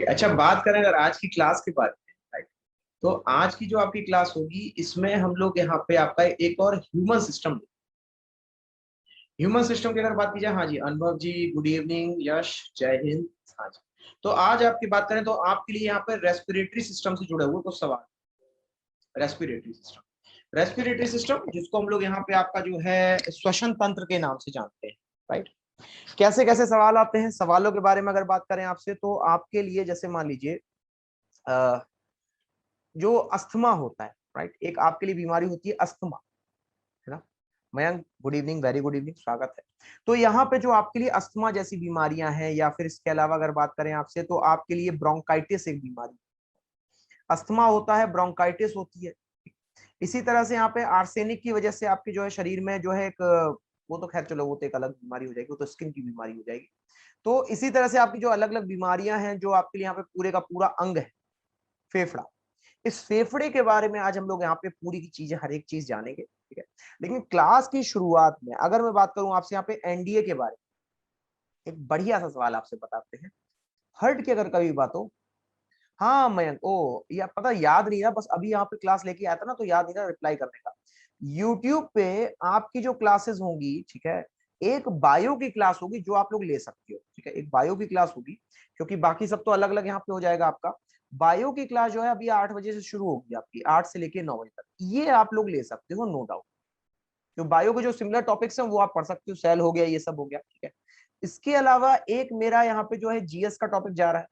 Okay, अच्छा बात करें अगर आज की क्लास के बारे में, राइट? तो आज की जो आपकी क्लास होगी इसमें हम लोग यहाँ पे आपका एक और ह्यूमन सिस्टम की अगर बात की जाए, हाँ जी अनुभव जी, गुड इवनिंग, यश, जय हिंद। हाँ जी, तो आज आपकी बात करें तो आपके लिए यहाँ पे रेस्पिरेटरी सिस्टम से जुड़े हुए कुछ सवाल। रेस्पिरेटरी सिस्टम जिसको हम लोग यहाँ पे आपका जो है श्वसन तंत्र के नाम से जानते हैं, राइट? कैसे कैसे सवाल आते हैं, सवालों के बारे में अगर बात करें आपसे तो आपके लिए जैसे मान लीजिए जो अस्थमा होता है, राइट? एक आपके लिए बीमारी होती है अस्थमा, है ना? Mayank good evening, very good evening, स्वागत है। तो यहाँ पे जो आपके लिए अस्थमा जैसी बीमारियां हैं या फिर इसके अलावा अगर बात करें आपसे तो आपके लिए ब्रोंकाइटिस एक बीमारी, अस्थमा होता है, ब्रोंकाइटिस होती है। इसी तरह से यहाँ पे आर्सेनिक की वजह से आपके जो है शरीर में जो है एक वो तो खैर चलो वो तो एक अलग बीमारी हो जाएगी, वो तो स्किन की बीमारी हो जाएगी। तो इसी तरह से आपकी जो अलग अलग बीमारियां हैं जो आपके लिए यहाँ पे पूरे का पूरा अंग है फेफड़ा, इस फेफड़े के बारे में आज हम लोग यहाँ पे पूरी की चीजें हर एक चीज जानेंगे, ठीक है? लेकिन क्लास की शुरुआत में अगर मैं बात करूं आपसे यहाँ पे एनडीए के बारे में, एक बढ़िया सा सवाल आपसे बताते हैं। हर्ट की अगर कभी बात हो, हाँ मयंक, ओ या पता याद नहीं रहा, बस अभी यहाँ पे क्लास लेके आया था ना तो याद नहीं रहा रिप्लाई करने का। यूट्यूब पे आपकी जो क्लासेस होंगी, ठीक है, एक बायो की क्लास होगी जो आप लोग ले सकते हो, ठीक है? एक बायो की क्लास होगी, क्योंकि बाकी सब तो अलग अलग यहाँ पे हो जाएगा आपका। बायो की क्लास जो है अभी 8 बजे से शुरू होगी आपकी, 8 से लेके 9 बजे तक, ये आप लोग ले सकते हो, नो डाउट। जो बायो के जो सिमिलर टॉपिक्स हैं वो आप पढ़ सकते हो, सेल हो गया, ये सब हो गया, ठीक है? इसके अलावा एक मेरा यहाँ पे जो है जीएस का टॉपिक जा रहा है,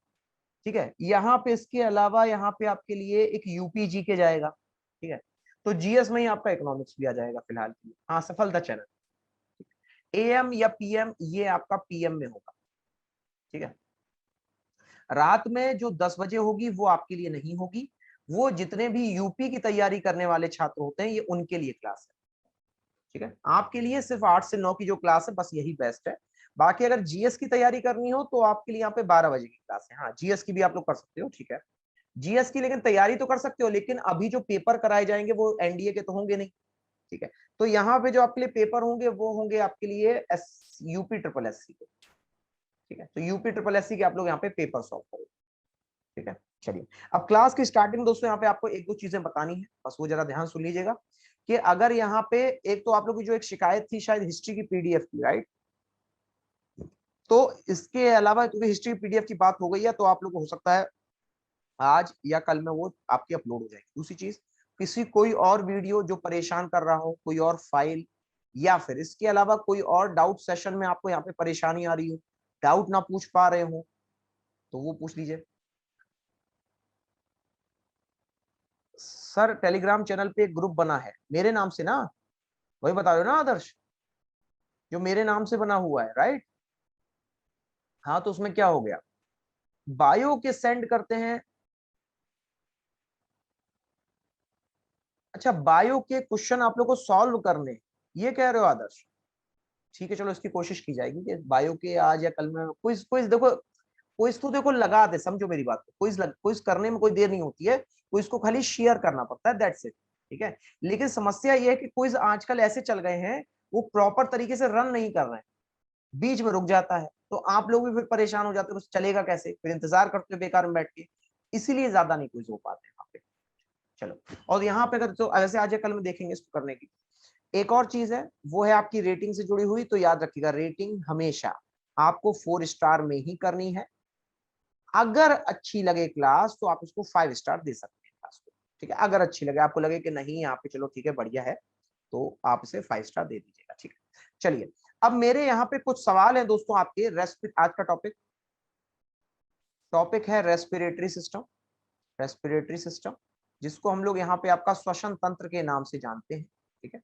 ठीक है? यहाँ पे इसके अलावा यहाँ पे आपके लिए एक यूपीजी के जाएगा, ठीक है? तो जीएस में ही आपका इकोनॉमिक्स भी आ जाएगा फिलहाल के लिए। हाँ, सफलता चैनल एएम या पीएम, ये आपका पीएम में होगा, ठीक है? रात में जो 10 बजे होगी वो आपके लिए नहीं होगी, वो जितने भी यूपी की तैयारी करने वाले छात्र होते हैं ये उनके लिए क्लास है, ठीक है? आपके लिए सिर्फ 8 से 9 की जो क्लास है बस यही बेस्ट है। बाकी अगर जीएस की तैयारी करनी हो तो आपके लिए यहाँ पे 12 बजे की क्लास है। हाँ, जीएस की भी आप लोग कर सकते हो, ठीक है? जीएस की लेकिन तैयारी तो कर सकते हो, लेकिन अभी जो पेपर कराए जाएंगे वो एनडीए के तो होंगे नहीं, ठीक है? तो यहाँ पे जो आपके लिए पेपर होंगे वो होंगे आपके लिए यूपी ट्रिपल एससी के, ठीक है? तो यूपी ट्रिपल एससी के आप लोग यहाँ पे पेपर सॉल्व करो, ठीक है? चलिए, अब क्लास की स्टार्टिंग दोस्तों यहाँ पे आपको एक दो चीजें बतानी है, बस वो जरा ध्यान सुन लीजिएगा कि अगर यहाँ पे एक तो आप लोग की जो एक शिकायत थी शायद हिस्ट्री की पीडीएफ की, राइट? तो इसके अलावा क्योंकि हिस्ट्री पीडीएफ की बात हो गई है तो आप लोग को हो सकता है आज या कल में वो आपकी अपलोड हो जाएगी। दूसरी चीज, किसी कोई और वीडियो जो परेशान कर रहा हो, कोई और फाइल या फिर इसके अलावा कोई और डाउट सेशन में आपको यहाँ पे परेशानी आ रही हो, डाउट ना पूछ पा रहे हो, तो वो पूछ लीजिए। सर टेलीग्राम चैनल पे एक ग्रुप बना है मेरे नाम से ना, वही बता रहे हो ना आदर्श, जो मेरे नाम से बना हुआ है, राइट? हाँ, तो उसमें क्या हो गया, बायो के सेंड करते हैं। अच्छा, बायो के क्वेश्चन आप लोग को सॉल्व करने, ये कह रहे हो आदर्श? ठीक है, चलो इसकी कोशिश की जाएगी कि बायो के आज या कल में क्विज क्विज देखो, क्विज तो देखो लगा दे, समझो मेरी बात को, क्विज करने में कोई देर नहीं होती है, क्विज को खाली शेयर करना पड़ता है, दैट्स इट, ठीक है? लेकिन समस्या ये है कि क्विज आजकल ऐसे चल गए हैं वो प्रॉपर तरीके से रन नहीं कर रहे हैं, बीच में रुक जाता है, तो आप लोग भी फिर परेशान हो जाते हो, चलेगा कैसे, फिर इंतजार करते हो बेकार में बैठ के, इसीलिए ज्यादा नहीं क्विज हो पाते हैं वहां पे। चलो, और यहाँ पे अगर तो ऐसे आज या कल में देखेंगे इसको करने की। एक और चीज है, वो है आपकी रेटिंग से जुड़ी हुई, तो याद रखिएगा रेटिंग हमेशा आपको 4 स्टार में ही करनी है। अगर अच्छी लगे क्लास तो आप इसको 5 स्टार दे सकते हैं क्लास को, ठीक है? अगर अच्छी लगे, आपको लगे कि नहीं यहाँ पे चलो ठीक है बढ़िया है, तो आप इसे 5 स्टार दे दीजिएगा, ठीक है? चलिए, अब मेरे यहाँ पे कुछ सवाल हैं दोस्तों आपके आज का टॉपिक है रेस्पिरेटरी सिस्टम। रेस्पिरेटरी सिस्टम जिसको हम लोग यहाँ पे आपका श्वसन तंत्र के नाम से जानते हैं, ठीक है?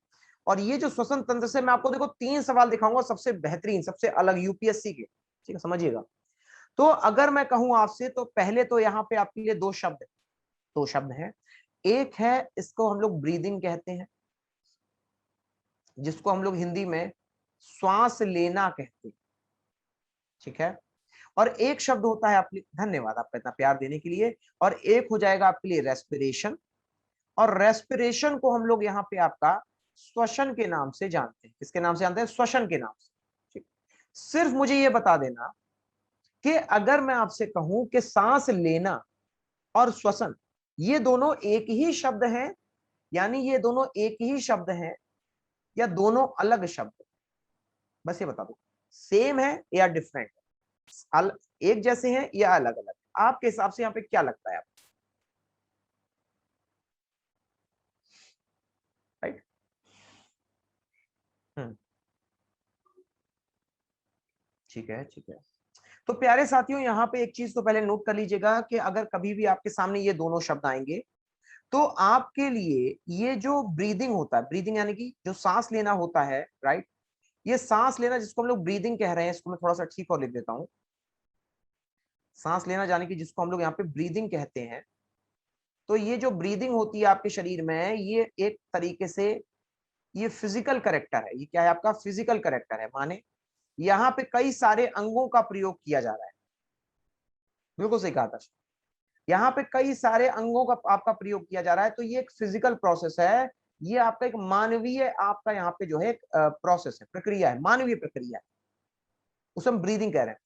और ये जो श्वसन तंत्र से मैं आपको देखो 3 सवाल दिखाऊंगा, सबसे बेहतरीन, सबसे अलग यूपीएससी के, ठीक है? समझिएगा। तो अगर मैं कहूं आपसे तो पहले तो यहाँ पे आपके लिए दो शब्द हैं। एक है, इसको हम लोग ब्रीदिंग कहते हैं, जिसको हम लोग हिंदी में श्वास लेना कहते हैं, ठीक है? और एक शब्द होता है आपके, धन्यवाद आपका इतना प्यार देने के लिए, और एक हो जाएगा आपके लिए रेस्पिरेशन। और रेस्पिरेशन को हम लोग यहाँ पे आपका श्वसन के नाम से जानते हैं। किसके नाम से जानते हैं? श्वसन के नाम से, ठीक? सिर्फ मुझे ये बता देना कि अगर मैं आपसे कहूं कि सांस लेना और श्वसन ये दोनों एक ही शब्द हैं, यानी ये दोनों एक ही शब्द हैं या दोनों अलग शब्द, बस ये बता दो, सेम है या डिफरेंट है, एक जैसे हैं या अलग अलग? आपके हिसाब से यहाँ पे क्या लगता है आपको? राइट। ठीक है, ठीक है। तो प्यारे साथियों, यहाँ पे एक चीज तो पहले नोट कर लीजिएगा कि अगर कभी भी आपके सामने ये दोनों शब्द आएंगे तो आपके लिए ये जो ब्रीदिंग होता है, ब्रीदिंग यानी कि जो सांस लेना होता है, राइट, ये सांस लेना जिसको हम लोग ब्रीदिंग कह रहे हैं, इसको मैं थोड़ा सा ठीक और लिख देता हूं। सांस लेना जाने की जिसको हम लोग यहाँ पे ब्रीदिंग कहते हैं, तो ये जो ब्रीदिंग होती है आपके शरीर में, ये एक तरीके से ये फिजिकल करेक्टर है। ये क्या है? आपका फिजिकल करेक्टर है, माने यहाँ पे कई सारे अंगों का प्रयोग किया जा रहा है। बिल्कुल सही कहा था। यहाँ पे कई सारे अंगों का आपका प्रयोग किया जा रहा है, तो ये एक फिजिकल प्रोसेस है। ये आपका एक मानवीय आपका यहाँ पे जो है प्रोसेस है, प्रक्रिया है, मानवीय प्रक्रिया है, उसे हम ब्रीदिंग कह रहे हैं।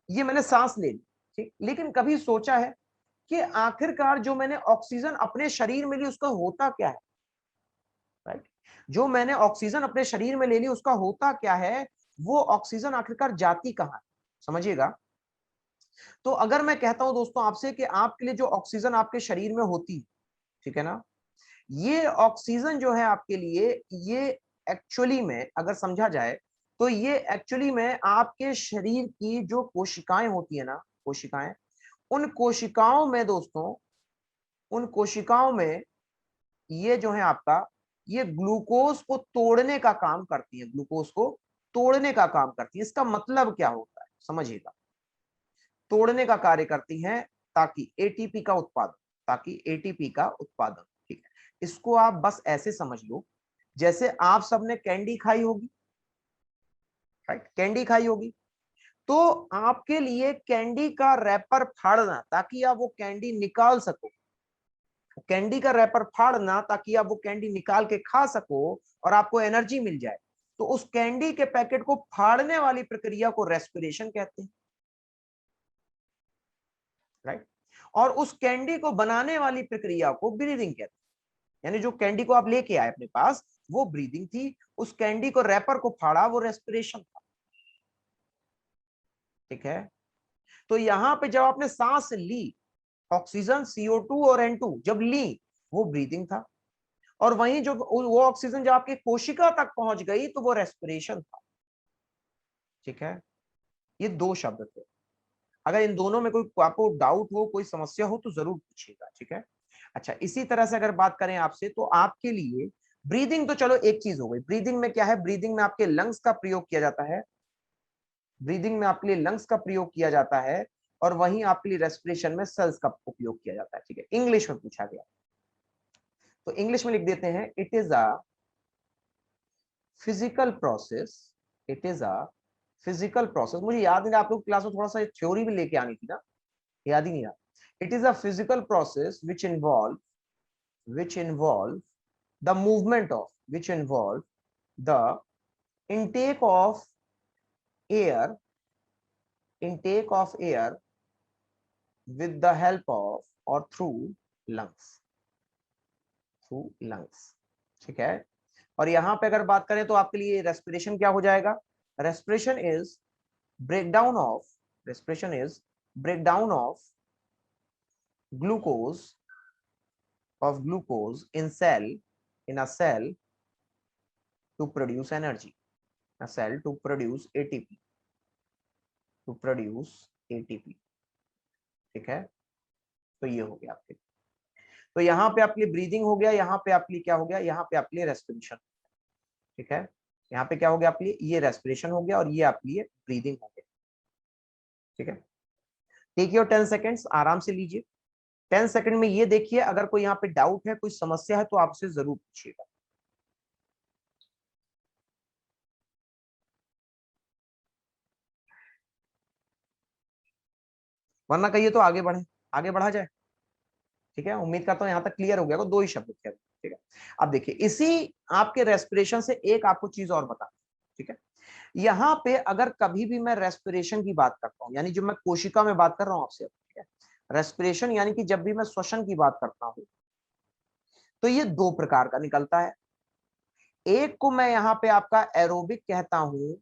ये मैंने सांस ले ली, ठीक, लेकिन कभी सोचा है कि आखिरकार जो मैंने ऑक्सीजन अपने शरीर में ली उसका होता क्या है? राइट, जो मैंने ऑक्सीजन अपने शरीर में ले ली उसका होता क्या है? वो ऑक्सीजन आखिरकार जाती कहाँ है? समझिएगा। तो अगर मैं कहता हूं दोस्तों आपसे कि आपके लिए जो ऑक्सीजन आपके शरीर में होती, ठीक है ना, ये ऑक्सीजन जो है आपके लिए, ये एक्चुअली में अगर समझा जाए तो ये एक्चुअली में आपके शरीर की जो कोशिकाएं होती है ना, कोशिकाएं, उन कोशिकाओं में दोस्तों, उन कोशिकाओं में ये जो है आपका, ये ग्लूकोज को तोड़ने का काम करती है, ग्लूकोज को तोड़ने का काम करती है। इसका मतलब क्या होता है समझिएगा, तोड़ने का कार्य करती हैं ताकि एटीपी का उत्पादन, ताकि एटीपी का उत्पादन, ठीक है। इसको आप बस ऐसे समझ लो जैसे आप सबने कैंडी खाई होगी, राइट, कैंडी खाई होगी, तो आपके लिए कैंडी का रैपर फाड़ना ताकि आप वो कैंडी निकाल सको, कैंडी का रैपर फाड़ना ताकि आप वो कैंडी निकाल के खा सको और आपको एनर्जी मिल जाए, तो उस कैंडी के पैकेट को फाड़ने वाली प्रक्रिया को रेस्पिरेशन कहते हैं, राइट। और उस कैंडी को बनाने वाली प्रक्रिया को ब्रीदिंग कहते हैं। यानी जो कैंडी को आप लेके आए अपने पास वो ब्रीदिंग थी, उस कैंडी को रैपर को फाड़ा वो रेस्पिरेशन था, ठीक है। तो यहां पे जब आपने सांस ली, ऑक्सीजन CO2 और N2 जब ली वो ब्रीदिंग था, और वहीं जो वो ऑक्सीजन जब आपकी कोशिका तक पहुंच गई तो वो रेस्पिरेशन था, ठीक है। ये दो शब्द थे। अगर इन दोनों में कोई आपको डाउट हो, कोई समस्या हो तो जरूर पूछिएगा, ठीक है। अच्छा, इसी तरह से अगर बात करें आपसे तो आपके लिए ब्रीदिंग तो चलो एक चीज हो गई। ब्रीदिंग में क्या है? ब्रीदिंग में आपके लंग्स का प्रयोग किया जाता है, ब्रीदिंग में आपके लिए लंग्स का प्रयोग किया जाता है, और वहीं आपके लिए रेस्पिरेशन में सेल्स का उपयोग किया जाता है, ठीक है। इंग्लिश में पूछा गया तो इंग्लिश में लिख देते हैं, it is a physical process, it is a physical process. मुझे याद नहीं, आप लोग क्लास में थोड़ा सा थ्योरी भी लेके आनी थी ना, याद ही नहीं रहा। It is a physical process which involve the movement of which involve the intake of air intake of air with the help of or through lungs, ठीक है। और यहां पे अगर बात करें तो आपके लिए रेस्पिरेशन क्या हो जाएगा? Respiration is breakdown of respiration is breakdown of glucose in a cell to produce energy, a cell to produce ATP, ठीक है। तो ये हो गया आपके, तो यहाँ पे आपके लिए ब्रीदिंग हो गया, यहाँ पे आपके लिए क्या हो गया? यहाँ पे आपके लिए रेस्पिरेशन, ठीक है। यहाँ पे क्या हो गया आपके लिए? ये रेस्पिरेशन हो गया और ये आपके लिए ब्रीदिंग हो गया, ठीक है। टेक योर 10 सेकेंड्स, आराम से लीजिए। 10 सेकंड में ये देखिए, अगर कोई यहाँ पे डाउट है, कोई समस्या है तो आपसे जरूर पूछिएगा। वरना कहिए तो आगे बढ़े, आगे बढ़ा जाए, ठीक है। उम्मीद करता हूं यहाँ तक क्लियर हो गया, दो ही शब्द थे, ठीक है। अब देखिए, इसी आपके रेस्पिरेशन से एक आपको चीज और बता, ठीक है। यहाँ पे अगर कभी भी मैं रेस्पिरेशन की बात करता हूँ, यानी जो मैं कोशिका में बात कर रहा हूँ आपसे, ठीक है, रेस्पिरेशन यानी कि जब भी मैं श्वसन की बात करता हूँ तो ये दो प्रकार का निकलता है। एक को मैं यहाँ पे आपका एरोबिक कहता हूं,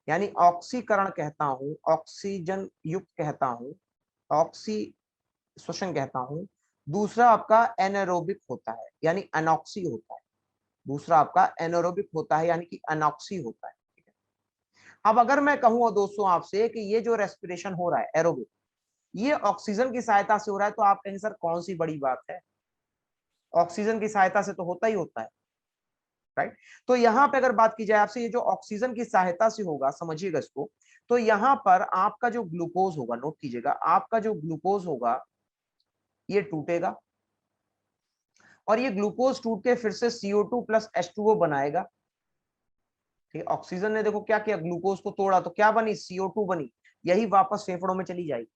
यानी ऑक्सीकरण कहता हूं, ऑक्सीजन युक्त कहता हूं, ऑक्सी श्वसन कहता हूं। दूसरा आपका एनारोबिक होता है, यानी अनॉक्सी होता है। दूसरा आपका एनारोबिक होता है, यानी कि अनॉक्सी होता है। ठीक है, अब अगर मैं कहूँ दोस्तों आपसे कि ये जो रेस्पिरेशन हो रहा है एरोबिक, ये ऑक्सीजन की सहायता से हो रहा है, तो आप कहेंगे सर कौन सी बड़ी बात है, ऑक्सीजन की सहायता से तो होता ही होता है, राइट। तो यहां पे अगर बात की जाए आपसे, ये जो ऑक्सीजन की सहायता से होगा, समझिएगा इसको, तो यहां पर आपका जो ग्लूकोज होगा, नोट कीजिएगा, आपका जो ग्लूकोज होगा ये टूटेगा, और ये ग्लूकोज टूट के फिर से CO2 प्लस H2O बनाएगा। ठीक, ऑक्सीजन ने देखो क्या किया, ग्लूकोज को तोड़ा तो क्या बनी, CO2 बनी, यही वापस फेफड़ों में चली जाएगी।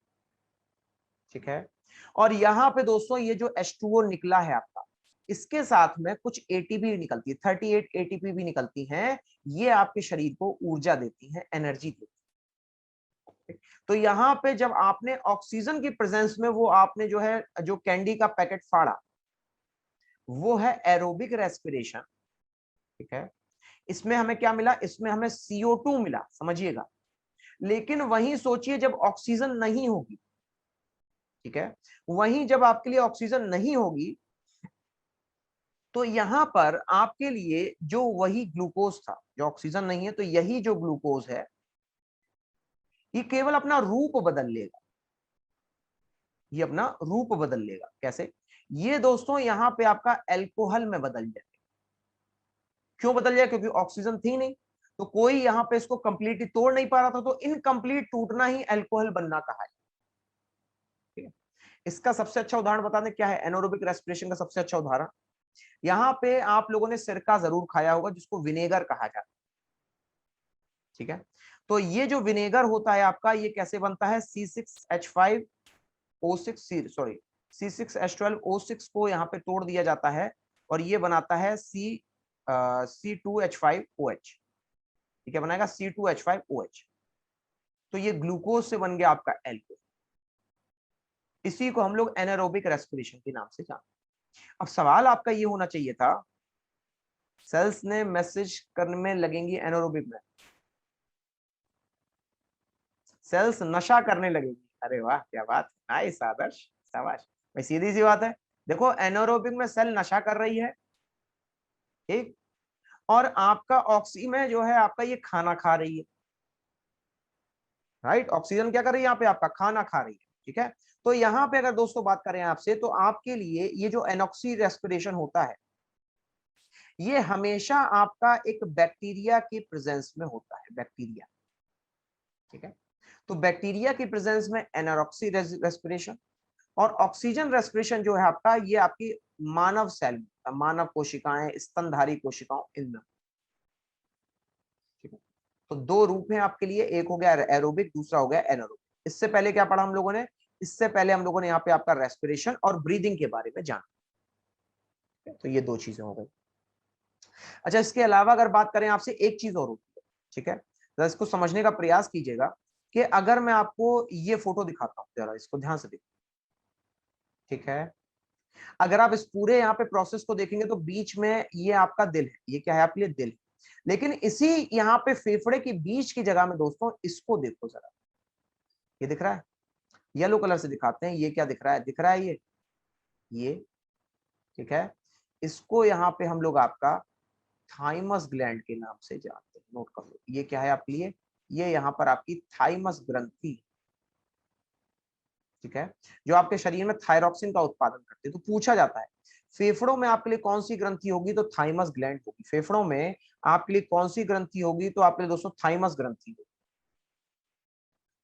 ठीक है, और यहां पे दोस्तों ये जो H2O निकला है आपका, इसके साथ में कुछ एटीपी निकलती है, 38 एटीपी भी निकलती हैं। ये आपके शरीर को ऊर्जा देती हैं, एनर्जी देती है। तो यहाँ पे जब आपने ऑक्सीजन की प्रेजेंस में वो आपने जो है जो कैंडी का पैकेट फाड़ा, वो है एरोबिक रेस्पिरेशन। ठीक है, इसमें हमें क्या मिला, इसमें हमें CO2 मिला, समझिएगा। लेकिन वहीं सोचिए जब ऑक्सीजन नहीं होगी, ठीक है, वहीं जब आपके लिए ऑक्सीजन नहीं होगी, तो यहां पर आपके लिए जो वही ग्लूकोज था, जो ऑक्सीजन नहीं है, तो यही जो ग्लूकोज है ये केवल अपना रूप बदल लेगा, ये अपना रूप बदल लेगा। कैसे, ये दोस्तों यहां पे आपका अल्कोहल में बदल जाए। क्यों बदल जाए, क्योंकि ऑक्सीजन थी नहीं, तो कोई यहां पे इसको कंप्लीटली तोड़ नहीं पा रहा था, तो इनकम्प्लीट टूटना ही अल्कोहल बनना कहा है। ठीक है, इसका सबसे अच्छा उदाहरण बता दें क्या है, एनारोबिक रेस्पिरेशन का सबसे अच्छा उदाहरण, यहाँ पे आप लोगों ने सिरका जरूर खाया होगा, जिसको विनेगर कहा जाता है। ठीक है, तो ये जो विनेगर होता है आपका, ये कैसे बनता है, C6H5O6, सॉरी, C6H12O6 को यहाँ पे तोड़ दिया जाता है, और ये बनाता है C2H5OH। ठीक है, बनाएगा C2H5OH। तो ये ग्लूकोज से बन गया आपका एल्कोहल। इसी को हम लोग एनारोबिक रेस्पिरेशन के नाम से जानते हैं। अब सवाल आपका ये होना चाहिए था, सेल्स ने मैसेज करने में लगेंगी एनारोबिक में, सेल्स नशा करने लगेगी। अरे वाह, क्या बात, नाइस आदर्श, शाबाश भाई, सीधी सी बात है। देखो एनारोबिक में सेल नशा कर रही है, ठीक, और आपका ऑक्सी में जो है आपका ये खाना खा रही है, राइट। ऑक्सीजन क्या कर रही है यहाँ पे, आपका खाना खा रही है। ठीक है, तो यहाँ पे अगर दोस्तों बात करें आपसे, तो आपके लिए ये जो एनॉक्सी रेस्पिरेशन होता है, ये हमेशा आपका एक बैक्टीरिया के प्रेजेंस में होता है, बैक्टीरिया। ठीक है, तो बैक्टीरिया की प्रेजेंस में एनारोक्सी रेस्पिरेशन, और ऑक्सीजन रेस्पिरेशन जो है आपका, ये आपकी मानव सेल, मानव कोशिकाएं, स्तनधारी कोशिकाओं, इनमें। ठीक है, तो दो रूप हैं आपके लिए, एक हो गया एरोबिक, दूसरा हो गया एनारोबिक। इससे पहले क्या पढ़ा हम लोगों ने, इससे पहले हम लोगों ने यहाँ पे आपका रेस्पिरेशन और ब्रीदिंग के बारे में जाना। तो ये दो चीजें हो गई। अच्छा, इसके अलावा अगर बात करें आपसे, एक चीज और होती है। ठीक है, जरा इसको समझने का प्रयास कीजिएगा, कि अगर मैं आपको ये फोटो दिखाता हूँ, जरा इसको ध्यान से देखो। ठीक है, अगर आप इस पूरे यहाँ पे प्रोसेस को देखेंगे, तो बीच में ये आपका दिल है, ये क्या है आपके लिए, दिल। लेकिन इसी यहाँ पे फेफड़े के बीच की जगह में दोस्तों, इसको देखो जरा, ये दिख रहा है, येलो कलर से दिखाते हैं, ये क्या दिख रहा है, दिख रहा है ये। ठीक है, इसको यहाँ पे हम लोग आपका थाइमस ग्लैंड के नाम से जानते हैं, नोट कर लो, ये क्या है आपके लिए, ये यहाँ पर आपकी थाइमस ग्रंथि। ठीक है, जो आपके शरीर में थायरॉक्सिन का उत्पादन करती है। तो पूछा जाता है, फेफड़ों में आपके लिए कौन सी ग्रंथि होगी, तो थाइमस ग्लैंड होगी। फेफड़ों में आपके लिए कौन सी ग्रंथि होगी, तो आपके लिए दोस्तों थाइमस ग्रंथि होगी।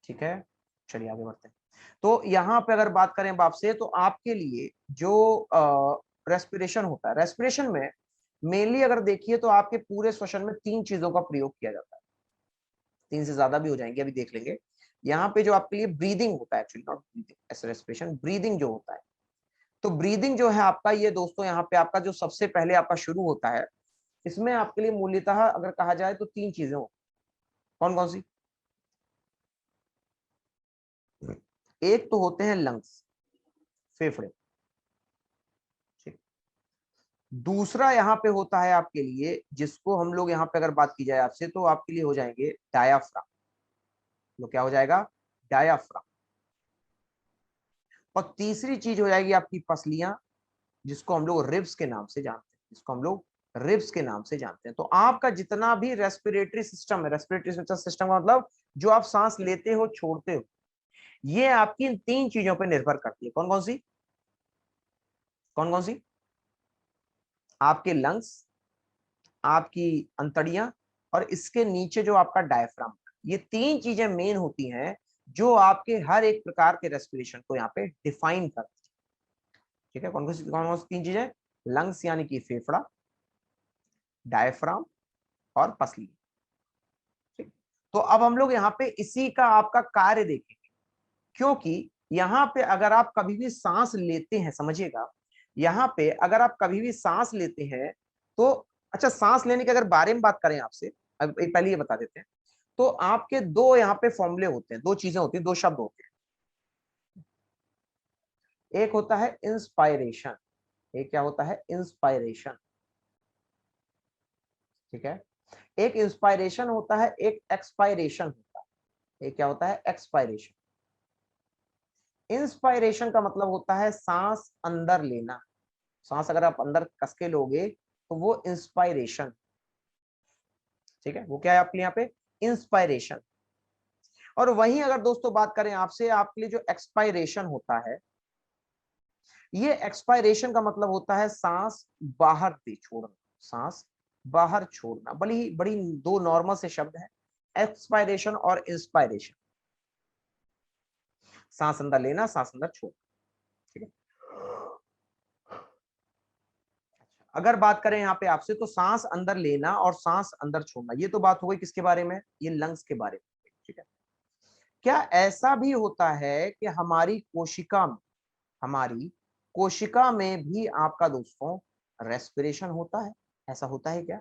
ठीक है, चलिए आगे बढ़ते हैं। तो यहाँ पे अगर बात करें बाप से, तो आपके लिए जो रेस्पिरेशन होता है, रेस्पिरेशन में मेनली अगर देखिए, तो आपके पूरे श्वसन में तीन चीजों का प्रयोग किया जाता है, तीन से ज्यादा भी हो जाएंगे, अभी देख लेंगे। यहाँ पे जो आपके लिए ब्रीदिंग होता है, एक्चुअली नॉट ब्रीदिंग, ऐसे रेस्पिरेशन, ब्रीदिंग जो होता है, तो ब्रीदिंग जो है आपका, ये दोस्तों यहाँ पे आपका जो सबसे पहले आपका शुरू होता है, इसमें आपके लिए मूल्यतः अगर कहा जाए तो तीन चीजें हो, कौन कौन सी? एक तो होते हैं लंग्स, फेफड़े, ठीक। दूसरा यहाँ पे होता है आपके लिए, जिसको हम लोग यहाँ पे अगर बात की जाए आपसे, तो आपके लिए हो जाएंगे डायाफ्राम। तो क्या हो जाएगा? डायाफ्राम। और तीसरी चीज हो जाएगी आपकी पसलियां, जिसको हम लोग रिब्स के नाम से जानते हैं, जिसको हम लोग रिब्स के नाम से जानते हैं। तो आपका जितना भी रेस्पिरेटरी सिस्टम है, रेस्पिरेटरी सिस्टम का मतलब जो आप सांस लेते हो छोड़ते हो, ये आपकी इन तीन चीजों पर निर्भर करती है। कौन कौन सी? कौन कौन सी? आपके लंग्स, आपकी अंतड़ियां, और इसके नीचे जो आपका डायफ्राम। ये तीन चीजें मेन होती हैं जो आपके हर एक प्रकार के रेस्पिरेशन को यहाँ पे डिफाइन करती है। ठीक है, कौन कौन सी तीन चीजें? लंग्स यानी कि फेफड़ा, डायफ्राम और पसली। ठीक। तो अब हम लोग यहाँ पे इसी का आपका कार्य देखेंगे, क्योंकि यहाँ पे अगर आप कभी भी सांस लेते हैं, समझिएगा, यहाँ पे अगर आप कभी भी सांस लेते हैं तो, अच्छा सांस लेने के अगर बारे में बात करें आपसे, अब एक पहले ये बता देते हैं, तो आपके दो यहाँ पे फॉर्मूले होते हैं, दो चीजें होती हैं, दो शब्द होते हैं। एक होता है इंस्पायरेशन, एक क्या होता है? इंस्पायरेशन। ठीक है। एक इंस्पायरेशन होता है, एक एक्सपायरेशन होता है। एक क्या होता है? एक्सपायरेशन। इंस्पायरेशन का मतलब होता है सांस अंदर लेना। सांस अगर आप अंदर कस के लोगे तो वो इंस्पायरेशन। ठीक है, वो क्या है आपके यहाँ पे? इंस्पायरेशन। और वहीं अगर दोस्तों बात करें आपसे, आपके लिए जो एक्सपायरेशन होता है, ये एक्सपायरेशन का मतलब होता है सांस बाहर दे छोड़ना, सांस बाहर छोड़ना। बड़ी बड़ी दो नॉर्मल से शब्द हैं, एक्सपायरेशन और इंस्पायरेशन। सांस अंदर लेना, सांस अंदर छोड़ना। ठीक है। अगर बात करें यहाँ पे आपसे, तो सांस अंदर लेना और सांस अंदर छोड़ना, ये तो बात हो गई किसके बारे में? ये लंग्स के बारे में। ठीक है। क्या ऐसा भी होता है कि हमारी कोशिका में भी आपका दोस्तों रेस्पिरेशन होता है? ऐसा होता है क्या?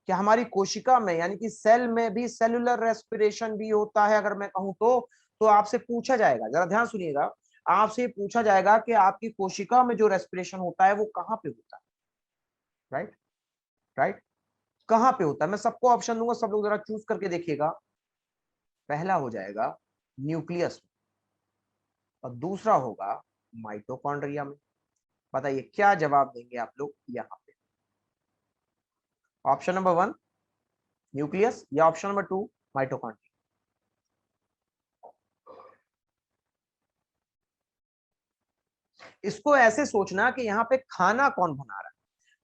क्या हमारी कोशिका में यानी कि सेल में भी सेलुलर रेस्पिरेशन भी होता है? अगर मैं कहूं तो आपसे पूछा जाएगा, जरा ध्यान सुनिएगा, आपसे पूछा जाएगा कि आपकी कोशिका में जो रेस्पिरेशन होता है वो कहां पे होता है? Right, right. कहां पे होता है? मैं सबको ऑप्शन दूंगा, सब लोग जरा चूज करके देखिएगा। पहला हो जाएगा न्यूक्लियस में, और दूसरा होगा माइटोकॉन्ड्रिया में। बताइए क्या जवाब देंगे आप लोग यहाँ पे? ऑप्शन नंबर 1 न्यूक्लियस, या ऑप्शन नंबर 2 माइटोकॉन्ड्रिया? इसको ऐसे सोचना कि यहाँ पे खाना कौन बना रहा है?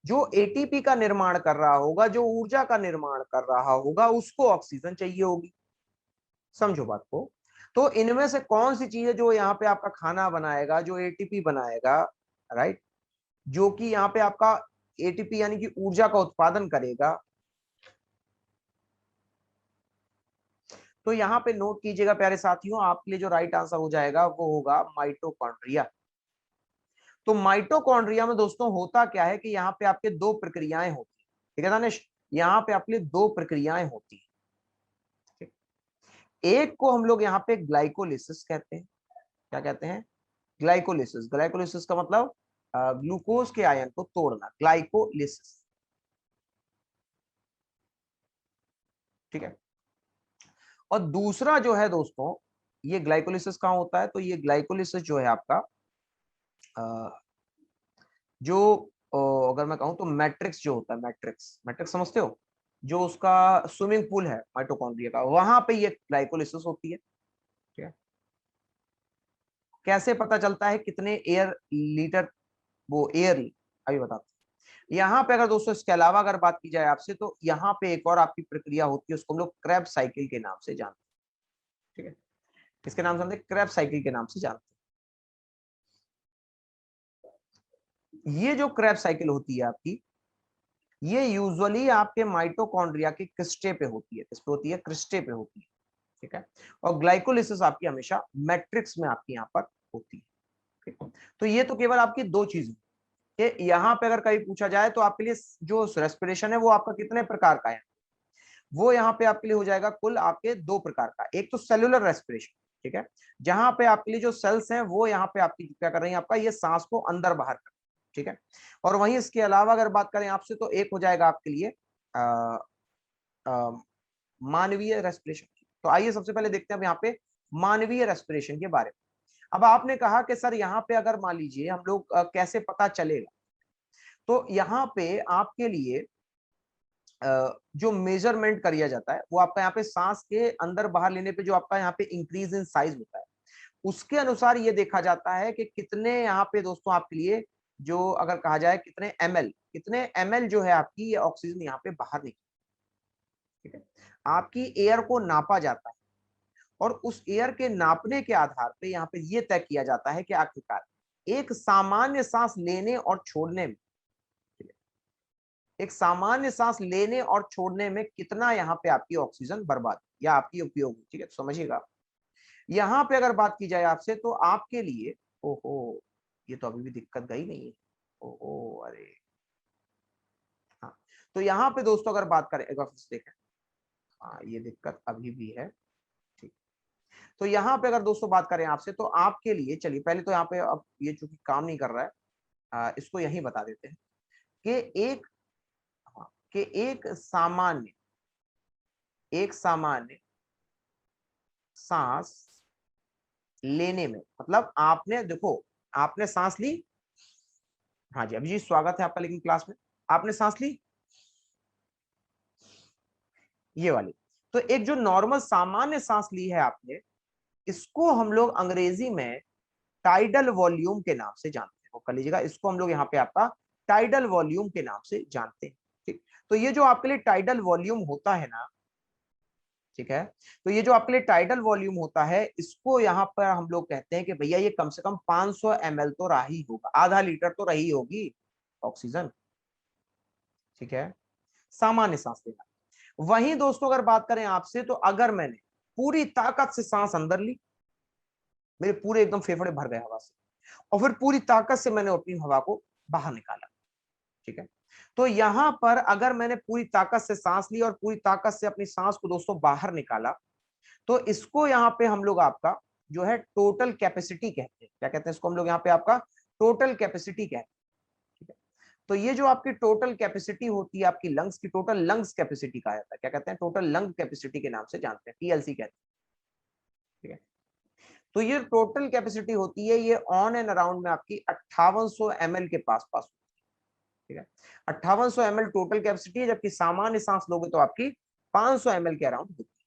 जो एटीपी का निर्माण कर रहा होगा, जो ऊर्जा का निर्माण कर रहा होगा, उसको ऑक्सीजन चाहिए होगी। समझो बात को। तो इनमें से कौन सी चीज है जो यहाँ पे आपका खाना बनाएगा, जो एटीपी बनाएगा, राइट, जो कि यहाँ पे आपका एटीपी यानी कि ऊर्जा का उत्पादन करेगा? तो यहाँ पे नोट कीजिएगा प्यारे साथियों, आपके लिए जो राइट आंसर हो जाएगा वो होगा माइटोकॉन्ड्रिया। तो माइटोकॉन्ड्रिया में दोस्तों होता क्या है कि यहाँ पे आपके दो प्रक्रियाएं होती है। ठीक है दानिश, यहाँ पे आपके लिए दो प्रक्रियाएं होती है। ठीक? एक को हम लोग यहाँ पे ग्लाइकोलिसिस कहते हैं। क्या कहते हैं? ग्लाइकोलिसिस। ग्लाइकोलिसिस का मतलब ग्लूकोज के आयन को तोड़ना, ग्लाइकोलिसिस। ठीक है। और दूसरा जो है दोस्तों, ये ग्लाइकोलिसिस कहाँ होता है? तो ये ग्लाइकोलिसिस जो है आपका जो अगर मैं कहूं तो मैट्रिक्स जो होता है, मैट्रिक्स, मैट्रिक्स समझते हो? जो उसका स्विमिंग पूल है माइटोकॉन्ड्रिया का, वहां पे ये ग्लाइकोलिसिस होती है। ठीक है। कैसे पता चलता है कितने एयर लीटर वो एयर, अभी बताते हैं। यहाँ पे अगर दोस्तों इसके अलावा अगर बात की जाए आपसे, तो यहाँ पे एक और आपकी प्रक्रिया होती है, उसको हम लोग क्रेब साइकिल के नाम से जानते हैं। ठीक है। किसके नाम से जानते हैं? क्रेब साइकिल के नाम से जानते हैं। ये जो क्रेब साइकिल होती है आपकी, ये यूजुअली आपके माइटोकॉन्ड्रिया के क्रिस्टे पे होती है। किस पे होती है? क्रिस्टे पे होती है। ठीक है। और ग्लाइकोलिसिस आपकी हमेशा मैट्रिक्स में आपकी यहाँ पर होती है। ठीक। तो ये तो केवल आपकी दो चीजें कि यहाँ पे अगर कहीं पूछा जाए तो आपके लिए जो रेस्पिरेशन है वो आपका कितने प्रकार का है? वो यहाँ पे आपके लिए हो जाएगा कुल आपके दो प्रकार का। एक तो सेलुलर रेस्पिरेशन, ठीक है, जहां पे आपके लिए जो सेल्स हैं वो यहाँ पे आपकी क्या कर रही हैं, आपका ये सांस को अंदर बाहर कर, ठीक है। और वहीं इसके अलावा अगर बात करें आपसे तो एक हो जाएगा आपके लिए मानवीय रेस्पिरेशन। तो आइए सबसे पहले देखते हैं अब यहाँ पे मानवीय रेस्पिरेशन के बारे में। अब आपने कहा कि सर यहाँ पे अगर मान लीजिए हम लोग कैसे पता चलेगा, तो यहाँ पे आपके लिए जो मेजरमेंट करिया जाता है वो आपका यहाँ पे सांस के अंदर बाहर लेने पे जो आपका यहाँ पे इंक्रीज इन साइज होता है, उसके अनुसार ये देखा जाता है कि कितने यहाँ पे दोस्तों आपके लिए जो अगर कहा जाए कितने एमएल जो है आपकी ये ऑक्सीजन यहाँ पे बाहर निकली, ठीक है। आपकी एयर को नापा जाता है और उस एयर के नापने के आधार पे यहाँ पे ये तय किया जाता है कि आखिरकार एक सामान्य सांस लेने और छोड़ने में, एक सामान्य सांस लेने और छोड़ने में कितना यहाँ पे आपकी ऑक्सीजन बर्बाद या आपकी उपयोग, ठीक है। तो समझिएगा यहाँ पे अगर बात की जाए आपसे तो आपके लिए, ओहो ये तो अभी भी दिक्कत गई नहीं है, ओहो अरे हाँ, तो यहाँ पे दोस्तों अगर बात करें एक बार फिर से देखें, हाँ ये दिक्कत अभी भी है, ठीक। तो यहाँ पे अगर दोस्तों बात करें आपसे तो आपके लिए चलिए पहले तो यहाँ पे अब ये चूंकि काम नहीं कर रहा है, इसको यही बता देते हैं कि एक, हाँ, कि एक सामान्य सांस लेने में, मतलब आपने देखो आपने सांस ली, हाँ जी अभिजीत स्वागत है आपका लेकिन क्लास में, आपने सांस ली ये वाली, तो एक जो नॉर्मल सामान्य सांस ली है आपने, इसको हम लोग अंग्रेजी में टाइडल वॉल्यूम के नाम से जानते हैं, वो कर लीजिएगा, इसको हम लोग यहाँ पे आपका टाइडल वॉल्यूम के नाम से जानते हैं, ठीक। तो ये जो आपके लिए टाइडल वॉल्यूम होता है ना, ठीक है, तो ये जो आपके लिए टाइडल वॉल्यूम होता है इसको यहाँ पर हम लोग कहते हैं कि भैया ये कम से कम 500 ml तो रही होगा, आधा लीटर तो रही होगी ऑक्सीजन, ठीक है, सामान्य सांस लेना। वहीं दोस्तों अगर बात करें आपसे तो अगर मैंने पूरी ताकत से सांस अंदर ली, मेरे पूरे एकदम फेफड़े भर गए हवा से, और फिर पूरी ताकत से मैंने अपनी हवा को बाहर निकाला, ठीक है, तो यहां पर अगर मैंने पूरी ताकत से सांस ली और पूरी ताकत से अपनी सांस को दोस्तों बाहर निकाला, तो इसको यहाँ पे हम लोग आपका जो है टोटल कैपेसिटी कहते हैं, क्या कहते हैं इसको हम लोग यहाँ पे आपका टोटल कैपेसिटी कहते हैं, ठीक है। तो ये जो आपकी टोटल कैपेसिटी होती है आपकी लंग्स की, टोटल लंग्स कैपेसिटी कहा जाता है, क्या कहते हैं टोटल लंग कैपेसिटी के नाम से जानते हैं, टीएलसी कहते हैं, ठीक है। तो ये टोटल कैपेसिटी होती है ये ऑन एंड अराउंड में आपकी 5800 ml के पास पास, ठीक है, 5800 ml टोटल कैपेसिटी है, जबकि सामान्य सांस लोगे तो आपकी 500 ml के अराउंड होती है,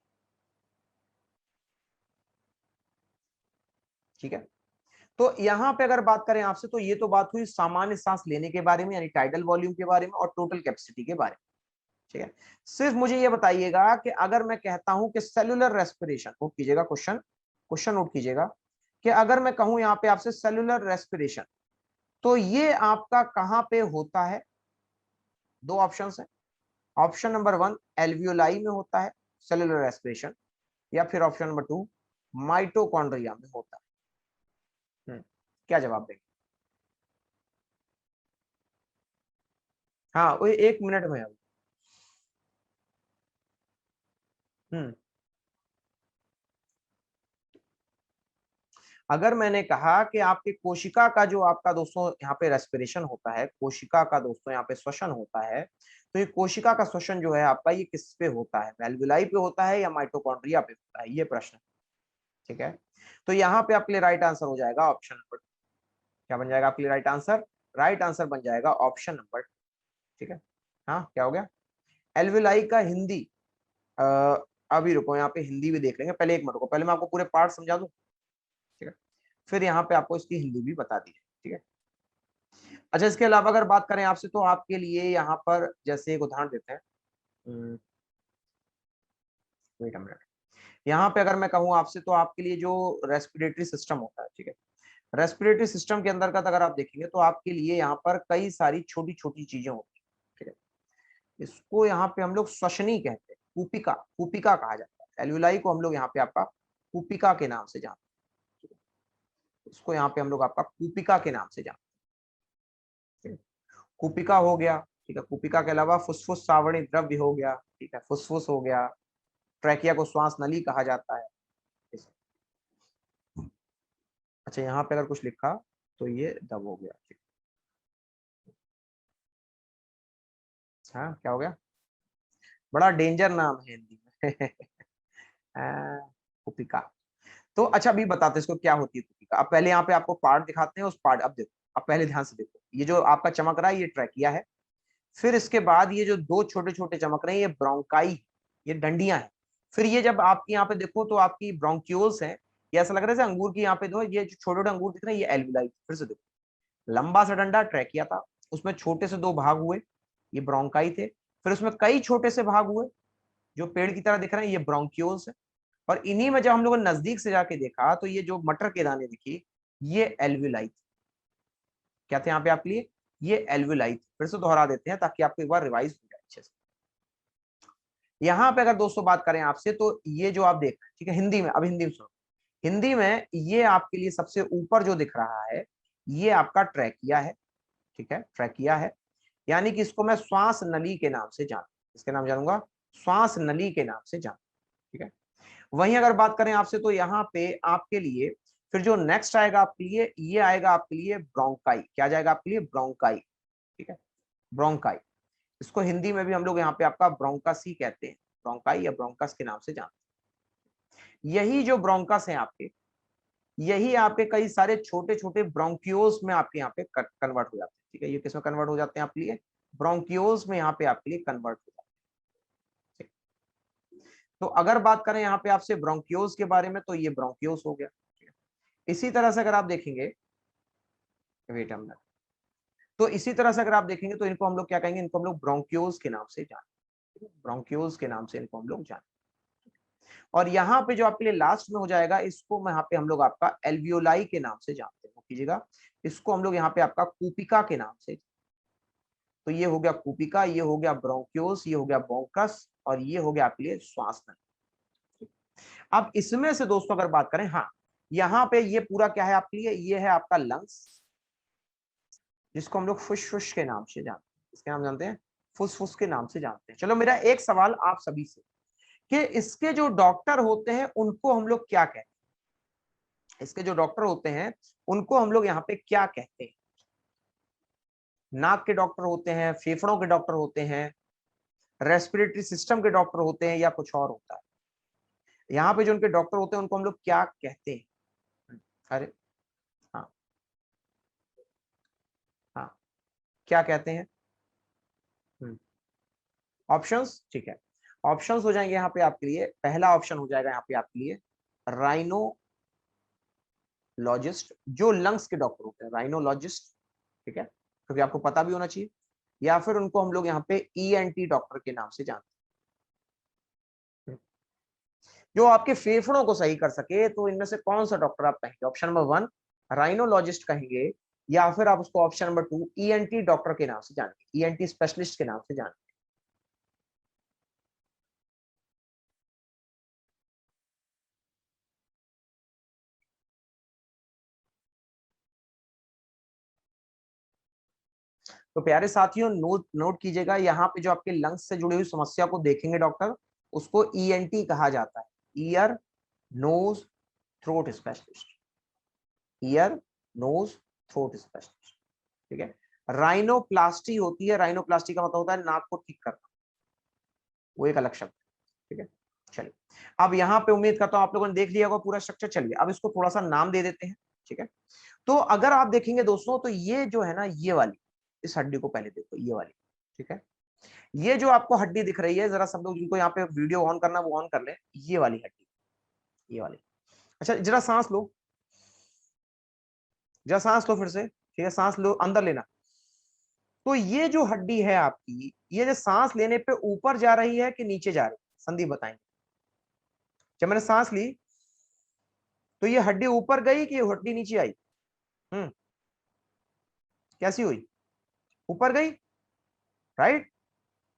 ठीक है। तो यहां पे अगर बात करें आपसे तो ये तो बात हुई सामान्य सांस लेने के बारे में यानी टाइडल वॉल्यूम के बारे में और टोटल कैपेसिटी के बारे में, ठीक है। सिर्फ मुझे ये बताइएगा कि अगर मैं कहता हूं कि सेलुलर रेस्पिरेशन, नोट कीजिएगा क्वेश्चन, क्वेश्चन नोट कीजिएगा कि अगर मैं कहूं यहां पे आपसे सेलुलर रेस्पिरेशन, तो ये आपका कहां पे होता है, दो ऑप्शन है, ऑप्शन नंबर 1 एल्वियोलाई में होता है सेलुलर रेस्पिरेशन, या फिर ऑप्शन नंबर 2 माइटोकॉन्ड्रिया में होता है। क्या जवाब देंगे? हाँ वो 1 मिनट में अभी। हम्म अगर मैंने कहा कि आपके कोशिका का जो आपका दोस्तों यहाँ पे रेस्पिरेशन होता है, कोशिका का दोस्तों यहाँ पे श्वसन होता है, तो ये कोशिका का श्वसन जो है आपका ये किस पे होता है, एल्वियोलाई पे होता है या माइटोकॉन्ड्रिया पे होता है, ये प्रश्न, ठीक है। तो यहाँ पे आपके लिए राइट आंसर हो जाएगा ऑप्शन नंबर, क्या बन जाएगा आपके लिए राइट आंसर, राइट आंसर बन जाएगा ऑप्शन नंबर, ठीक है। हाँ क्या हो गया, एल्वियोलाई का हिंदी, अभी रुको यहाँ पे हिंदी भी देख लेंगे, पहले एक मिनट रुको, पहले मैं आपको पूरे पार्ट समझा दूं, ठीक है, फिर यहाँ पे आपको इसकी हिंदी भी बता दी है, ठीक है। अच्छा इसके अलावा अगर बात करें आपसे तो आपके लिए यहाँ पर जैसे एक उदाहरण देते हैं, वेट अ मिनट, यहाँ पे अगर मैं कहूँ आपसे तो आपके लिए जो रेस्पिरेटरी सिस्टम होता है, ठीक है, रेस्पिरेटरी सिस्टम के अंदर का अगर आप देखेंगे तो आपके लिए यहाँ पर कई सारी छोटी छोटी चीजें होती है, ठीक है, इसको यहाँ पे हम लोग श्वसनी कहते हैं, कूपिका, कूपिका कहा जाता है, एल्वियोलाई को हम लोग यहाँ पे आपका कूपिका के नाम से जानते हैं, इसको यहाँ पे हम लोग आपका कूपिका के नाम से जानते हैं, कूपिका हो गया, ठीक है, कुपिका के अलावा फुसफुस सावरणी द्रव्य हो गया, ठीक है, फुसफुस हो गया, ट्रैकिया को श्वास नली कहा जाता है। अच्छा, यहाँ पे अगर कुछ लिखा तो ये दब हो गया, ठीक। हाँ, क्या हो गया? बड़ा डेंजर नाम है हिंदी में। कुपिका। तो अच्छा, अभी बताते हैं इसको क्या होती है कुपिका। अब पहले यहाँ पे आपको पार्ट दिखाते हैं, उस पार्ट अब देखो, अब पहले ध्यान से देखो, ये जो आपका चमक रहा है ये ट्रैकिया है। फिर इसके बाद ये जो दो छोटे छोटे चमक रहे हैं ये ब्रोंकाई, ये डंडियां हैं। फिर ये जब आपकी यहाँ पे देखो तो आपकी ब्रोंक्यूल्स है, ये ऐसा लग रहा है जैसे अंगूर की यहाँ पे दो, ये जो छोटे छोटे अंगूर दिख रहे हैं ये एल्विलाई। फिर से देखो, लंबा सा डंडा ट्रैकिया था, उसमें छोटे से दो भाग हुए, ये ब्रोंकाई थे। फिर उसमें कई छोटे से भाग हुए जो पेड़ की तरह दिख रहे हैं, ये ब्रोंक्यूल्स है। और इन्हीं में जब हम लोगों ने नजदीक से जाके देखा तो ये जो मटर के दाने दिखी, ये एल्विलाई। क्या थे यहाँ पे आपके लिए? ये एल्विलाई। फिर से दोहरा देते हैं ताकि आपको एक बार रिवाइज हो जाए अच्छे से। यहाँ पे अगर दोस्तों बात करें आपसे तो ये जो आप देख रहे हैं, ठीक है, हिंदी में, अब हिंदी में सुनो। हिंदी में ये आपके लिए सबसे ऊपर जो दिख रहा है ये आपका ट्रैकिया है, ठीक है, ट्रैकिया है। यानी कि इसको मैं श्वास नली के नाम से जानू, इसके नाम जानूंगा श्वास नली के नाम से जानू, ठीक है। वहीं अगर बात करें आपसे तो यहाँ पे आपके लिए फिर जो नेक्स्ट आएगा आपके लिए, ये आएगा आपके लिए ब्रोंकाई। क्या जाएगा आपके लिए? ब्रोंकाई, ठीक है, ब्रोंकाई। इसको हिंदी में भी हम लोग यहाँ पे आपका ब्रोंकस ही कहते हैं, ब्रोंकाई या ब्रोंकस के नाम से जानते हैं। यही जो ब्रोंकस है आपके, यही आपके कई सारे छोटे छोटे ब्रोंक्यूल्स में आपके यहाँ पे कन्वर्ट हो जाते हैं, ठीक है। ये किसमें कन्वर्ट हो जाते हैं आपके लिए? ब्रोंक्यूल्स में यहाँ पे आपके लिए कन्वर्ट हो जाते हैं। तो अगर बात करें यहाँ पे आपसे ब्रोंक्यूल्स के बारे में तो ये ब्रोंक्यूल्स हो गया। इसी तरह से अगर आप देखेंगे, वेट अ मिनट, तो इसी तरह से अगर आप देखेंगे तो इनको हम लोग क्या कहेंगे? इनको हम लोग ब्रोंक्यूल्स के नाम से जानेंगे, ब्रोंक्यूल्स के नाम से इनको हम लोग जानेंगे। और यहाँ पे जो आपके लिए लास्ट में हो जाएगा, इसको यहाँ पे हम लोग आपका एल्वियोलाई के नाम से जानते हैं, कीजिएगा, इसको हम लोग यहाँ पे आपका कूपिका के नाम से। तो ये हो गया कूपिका, ये हो गया ब्रोंक्यूल्स, ये हो गया ब्रोंकस, और ये हो गया आपके लिए श्वास नली। अब इसमें से दोस्तों अगर बात करें, हाँ, यहाँ पे ये पूरा क्या है आपके लिए? ये है आपका लंग्स, जिसको हम लोग फुसफुस के नाम से जानते हैं। इसके नाम जानते हैं, फुसफुस के नाम से जानते हैं। चलो, मेरा एक सवाल आप सभी से, कि इसके जो डॉक्टर होते हैं उनको हम लोग क्या कहते हैं? इसके जो डॉक्टर होते हैं उनको हम लोग यहाँ पे क्या कहते हैं? नाक के डॉक्टर होते हैं, फेफड़ों के डॉक्टर होते हैं, रेस्पिरेटरी सिस्टम के डॉक्टर होते हैं, या कुछ और होता है? यहाँ पे जो उनके डॉक्टर होते हैं उनको हम लोग क्या कहते हैं? अरे हाँ, हाँ, क्या कहते हैं? ऑप्शंस, ठीक है, ऑप्शंस हो जाएंगे यहाँ पे आपके लिए। पहला ऑप्शन हो जाएगा यहाँ पे आपके लिए राइनोलॉजिस्ट, जो लंग्स के डॉक्टर होते हैं, राइनोलॉजिस्ट, ठीक है, क्योंकि आपको पता भी होना चाहिए। या फिर उनको हम लोग यहाँ पे ईएनटी डॉक्टर के नाम से जानते हैं, जो आपके फेफड़ों को सही कर सके। तो इनमें से कौन सा डॉक्टर आप कहेंगे? ऑप्शन नंबर 1 राइनोलॉजिस्ट कहेंगे, या फिर आप उसको ऑप्शन नंबर 2 ईएनटी डॉक्टर के नाम से जानेंगे, ईएनटी स्पेशलिस्ट के नाम से जानेंगे। तो प्यारे साथियों, नोट नोट कीजिएगा, यहाँ पे जो आपके लंग्स से जुड़ी हुई समस्या को देखेंगे डॉक्टर, उसको ईएनटी कहा जाता है, ear nose throat specialist, ear nose throat specialist, ठीक है। राइनोप्लास्टी होती है, राइनोप्लास्टी का मतलब होता है नाक को ठीक करना, वो एक अलग शब्द है, ठीक है। चलिए, अब यहाँ पे उम्मीद करता हूँ आप लोगों ने देख लिया होगा पूरा स्ट्रक्चर। चलिए, अब इसको थोड़ा सा नाम दे देते हैं, ठीक है। तो अगर आप देखेंगे दोस्तों तो ये जो है ना, ये वाली, इस हड्डी को पहले देखो, ये वाली, ठीक है। ये जो आपको हड्डी दिख रही है, जरा सब लोग जिनको यहाँ पे वीडियो ऑन करना वो ऑन कर ले, ये वाली हड्डी, ये वाली। अच्छा, जरा सांस लो, जरा सांस लो फिर से, ठीक है, सांस लो, अंदर लेना। तो ये जो हड्डी है आपकी, ये जो सांस लेने पे ऊपर जा रही है कि नीचे जा रही है? संदीप बताएंगे। जब मैंने सांस ली तो ये हड्डी ऊपर गई कि ये हड्डी नीचे आई? हम्म, कैसी हुई? ऊपर गई, राइट,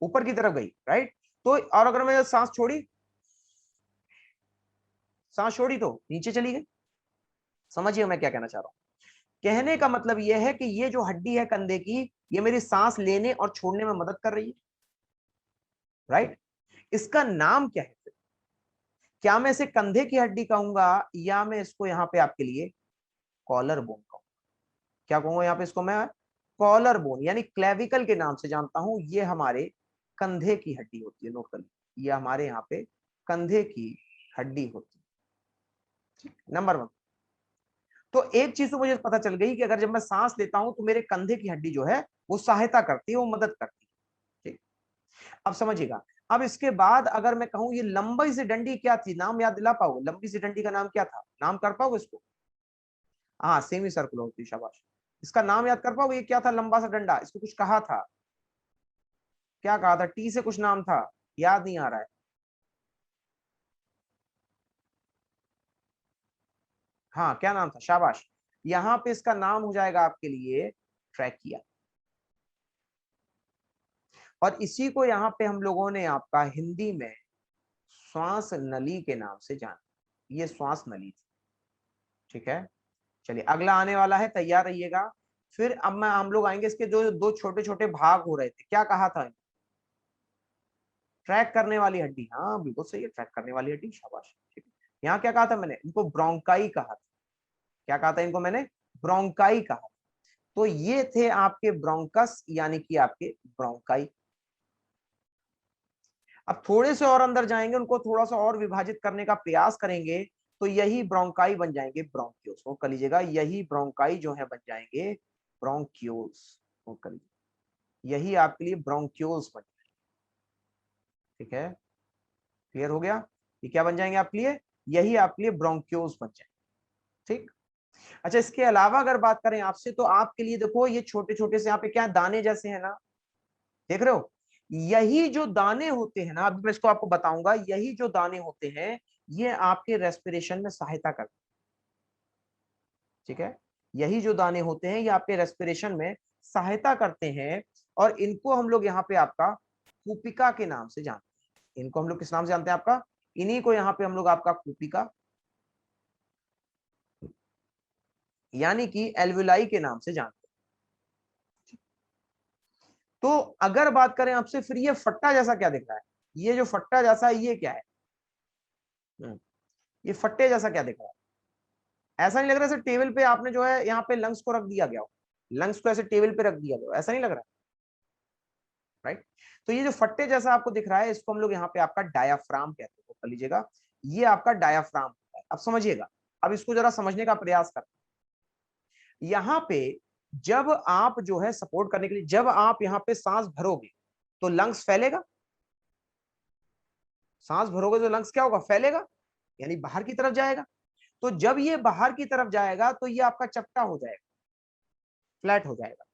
ऊपर की तरफ गई, राइट। तो और अगर मैं सांस छोड़ी, सांस छोड़ी तो नीचे चली गई। समझिए मैं क्या कहना चाह रहा हूं। कहने का मतलब यह है कि ये जो हड्डी है कंधे की, ये मेरी सांस लेने और छोड़ने में मदद कर रही है, राइट। इसका नाम क्या है फिर? क्या मैं इसे कंधे की हड्डी कहूंगा या मैं इसको यहाँ पे आपके लिए कॉलर बोन कहूंगा? क्या कहूंगा यहाँ पे इसको मैं? कॉलर बोन यानी क्लेविकल के नाम से जानता हूं। ये हमारे कंधे की हड्डी होती है, नोट कर लीजिए, ये हमारे यहाँ पे कंधे की हड्डी होती है। नंबर 1, तो एक चीज तो मुझे पता चल गई कि अगर जब मैं सांस लेता हूं तो मेरे कंधे की हड्डी जो है वो सहायता करती है, वो मदद करती है। ठीक, अब समझिएगा। अब इसके बाद अगर मैं कहूं ये लंबी सी डंडी क्या थी, नाम याद दिला पाओगे? लंबी सी डंडी का नाम क्या था? नाम कर पाओगे इसको? हाँ, सेमी सर्कुलर होती, शाबाश। इसका नाम याद कर पाओगे? ये क्या था? लंबा सा डंडा, इसको कुछ कहा था, क्या कहा था? टी से कुछ नाम था, याद नहीं आ रहा है। हाँ, क्या नाम था? शाबाश। यहां पे इसका नाम हो जाएगा आपके लिए ट्रैकिया। और इसी को यहाँ पे हम लोगों ने आपका हिंदी में श्वास नली के नाम से जाना। ये श्वास नली थी, ठीक है। चलिए अगला आने वाला है, तैयार रहिएगा। फिर अब मैं हम लोग आएंगे इसके जो दो छोटे छोटे भाग हो रहे थे, क्या कहा था? ट्रैक करने वाली हड्डी, हाँ बिल्कुल सही है, ट्रैक करने वाली हड्डी, शाबाश। ठीक है, यहाँ क्या कहा था मैंने? इनको ब्रोंकाई कहा था। क्या कहा था इनको मैंने? ब्रोंकाई कहा। तो ये थे आपके ब्रोंकस यानी कि आपके ब्रोंकाई। अब थोड़े से और अंदर जाएंगे, उनको थोड़ा सा और विभाजित करने का प्रयास करेंगे, तो यही ब्रोंकाई बन जाएंगे ब्रोंक्यूल्स। वो कर लीजिएगा, यही ब्रोंकाई जो है बन जाएंगे ब्रोंक्यूल्स। वो कर लीजिए, यही आपके लिए ब्रोंक्यूल्स बन जाएंगे। ठीक है, क्लियर हो गया? ये क्या बन जाएंगे आपके लिए? यही आपके लिए ब्रोंक्यूल्स बन जाएंगे। ठीक। अच्छा, इसके अलावा अगर बात करें आपसे, तो आपके लिए देखो ये छोटे छोटे से यहाँ पे क्या दाने जैसे है ना, देख रहे हो? यही जो दाने होते हैं ना, अभी मैं इसको आपको बताऊंगा, यही जो दाने होते हैं ये आपके रेस्पिरेशन में सहायता करते हैं। ठीक है, यही जो दाने होते हैं ये आपके रेस्पिरेशन में सहायता करते हैं। और इनको हम लोग यहाँ पे आपका कूपिका के नाम से जानते हैं। इनको हम लोग किस नाम से जानते हैं? आपका, इन्हीं को यहाँ पे हम लोग आपका कूपिका यानी कि एल्वुलाई के नाम से जानते हैं। तो अगर बात करें आपसे, फिर ये फट्टा जैसा क्या दिख रहा है? ये जो फट्टा जैसा है ये क्या है? ये फट्टे जैसा क्या दिख रहा है? ऐसा नहीं लग रहा जैसे टेबल पे आपने जो है यहाँ पे लंग्स को रख दिया गया हो, लंग्स को ऐसे टेबल पे रख दिया गया हो, ऐसा नहीं लग रहा? राइट। तो ये जो फट्टे जैसा आपको दिख रहा है, इसको हम लोग यहाँ पे आपका डायाफ्राम कहते हैं, तो कर लीजिएगा, ये आपका डायाफ्राम होता है। अब समझिएगा, अब इसको जरा समझने का प्रयास करते हैं। यहाँ पे जब आप जो है सपोर्ट करने के लिए, जब आप यहाँ पे सांस भरोगे तो लंग्स फैलेगा। सांस भरोगे तो लंग्स क्या होगा? फैलेगा, यानी बाहर की तरफ जाएगा। तो जब ये बाहर की तरफ जाएगा तो ये आपका चपटा हो जाएगा, फ्लैट हो जाएगा।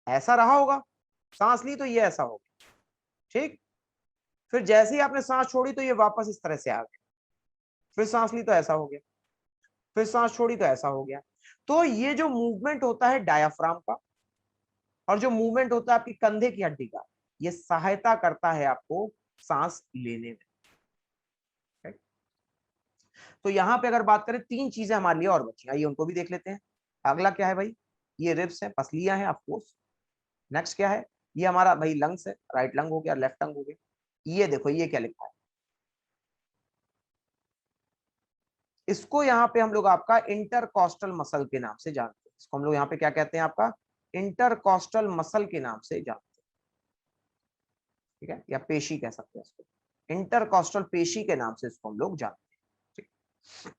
ऐसा रहा होगा, सांस ली तो ये ऐसा हो गया। ठीक, फिर जैसे ही आपने सांस छोड़ी तो ये वापस इस तरह से आ गया। फिर सांस ली तो ऐसा हो गया, फिर सांस छोड़ी तो ऐसा हो गया। तो ये जो मूवमेंट होता है डायाफ्राम का, और जो मूवमेंट होता है आपकी कंधे की हड्डी का, ये सहायता करता है आपको सांस लेने में। तो यहां पे अगर बात करें, तीन चीजें हमारे लिए और बची, आइए उनको भी देख लेते हैं। अगला क्या है भाई? ये रिब्स है, पसलियां हैं ऑफकोर्स। नेक्स्ट क्या है? ये हमारा भाई लंग्स है, राइट लंग हो गया, लेफ्ट लंग हो गया। ये देखो ये क्या लिखा है, इसको यहाँ पे हम लोग आपका इंटरकॉस्टल मसल के नाम से जानते हैं। इसको हम लोग यहाँ पे क्या कहते हैं? आपका इंटरकॉस्टल मसल के नाम से जानते हैं। ठीक है, या पेशी कह सकते हैं इसको, इंटरकॉस्टल पेशी के नाम से इसको हम लोग जानते हैं। ठीक,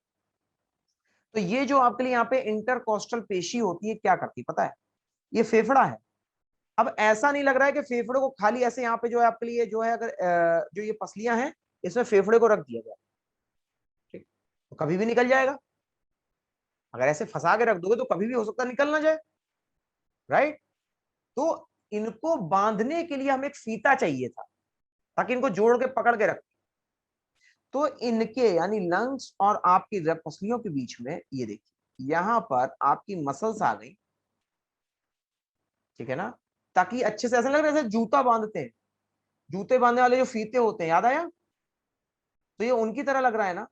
तो ये जो आपके लिए यहाँ पे इंटरकॉस्टल पेशी होती है, क्या करती है पता है? ये फेफड़ा है। अब ऐसा नहीं लग रहा है कि फेफड़े को खाली ऐसे यहाँ पे जो है आपके लिए जो है, अगर जो ये पसलियां हैं इसमें फेफड़े को रख दिया गया, ठीक, तो कभी भी निकल जाएगा। अगर ऐसे फंसा के रख दोगे तो कभी भी हो सकता है निकल ना जाए, राइट। तो इनको बांधने के लिए हमें एक फीता चाहिए था, ताकि इनको जोड़ के पकड़ के रख। तो इनके यानी लंग्स और आपकी पसलियों के बीच में ये देखिए यहां पर आपकी मसल्स आ गई, ठीक है ना, ताकि अच्छे से, ऐसा लग रहा है जैसे जूता बांधते हैं, जूते बांधने वाले जो फीते होते हैं, याद आया? तो ये उनकी तरह लग रहा है ना।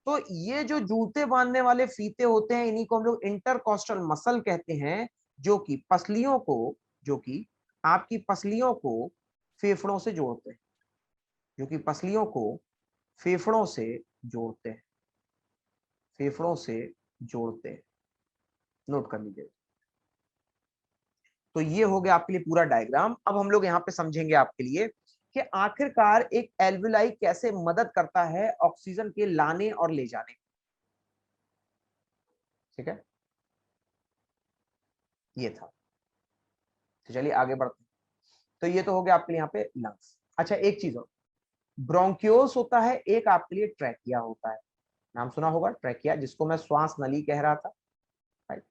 तो ये जो जूते बांधने वाले फीते होते हैं, इन्हीं को हम लोग इंटरकॉस्टल मसल कहते हैं, जो कि पसलियों को जो कि आपकी पसलियों को फेफड़ों से जोड़ते हैं, जो कि पसलियों को फेफड़ों से जोड़ते हैं, फेफड़ों से जोड़ते हैं। नोट कर लीजिए। तो ये हो गया आपके लिए पूरा डायग्राम। अब हम लोग यहाँ पे समझेंगे आपके लिए कि आखिरकार एक एल्वेलाई कैसे मदद करता है ऑक्सीजन के लाने और ले जाने। ठीक है, ये था। तो चलिए आगे बढ़ते हैं। तो ये तो हो गया आपके लिए यहाँ पे लंग्स। अच्छा, एक चीज और, ब्रोंक्योस होता है, एक आपके लिए ट्रैकिया होता है। नाम सुना होगा ट्रैकिया, जिसको मैं श्वास नली कह रहा था, राइट।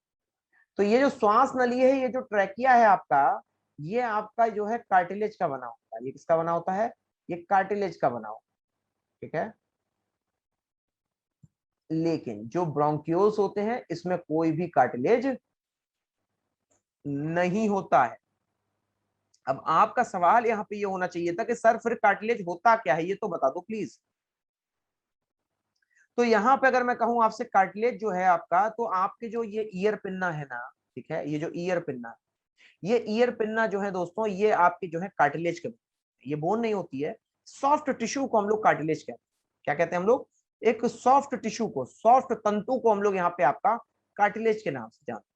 तो ये जो श्वास नली है, ये जो ट्रैकिया है आपका, ये आपका जो है कार्टिलेज का बना होता है। ये किसका बना होता है? ये कार्टिलेज का बना होता है। ठीक है, लेकिन जो ब्रोंक्योस होते हैं इसमें कोई भी कार्टिलेज नहीं होता है। अब आपका सवाल यहाँ पे ये होना चाहिए था कि सर फिर कार्टिलेज होता क्या है, ये तो बता दो प्लीज। तो यहाँ पे अगर मैं कहूँ आपसे कार्टिलेज जो है आपका, तो आपके जो ये ईयर पिन्ना है ना, ठीक है, ये जो ईयर पिन्ना है, ये ईयर पिन्ना जो है दोस्तों, ये आपके जो है कार्टिलेज के, ये बोन नहीं होती है, सॉफ्ट टिश्यू को हम लोग कार्टिलेज कहते हैं। क्या कहते हैं हम लोग? एक सॉफ्ट टिश्यू को, सॉफ्ट तंतु को हम लोग यहाँ पे आपका कार्टिलेज के नाम से जानते हैं।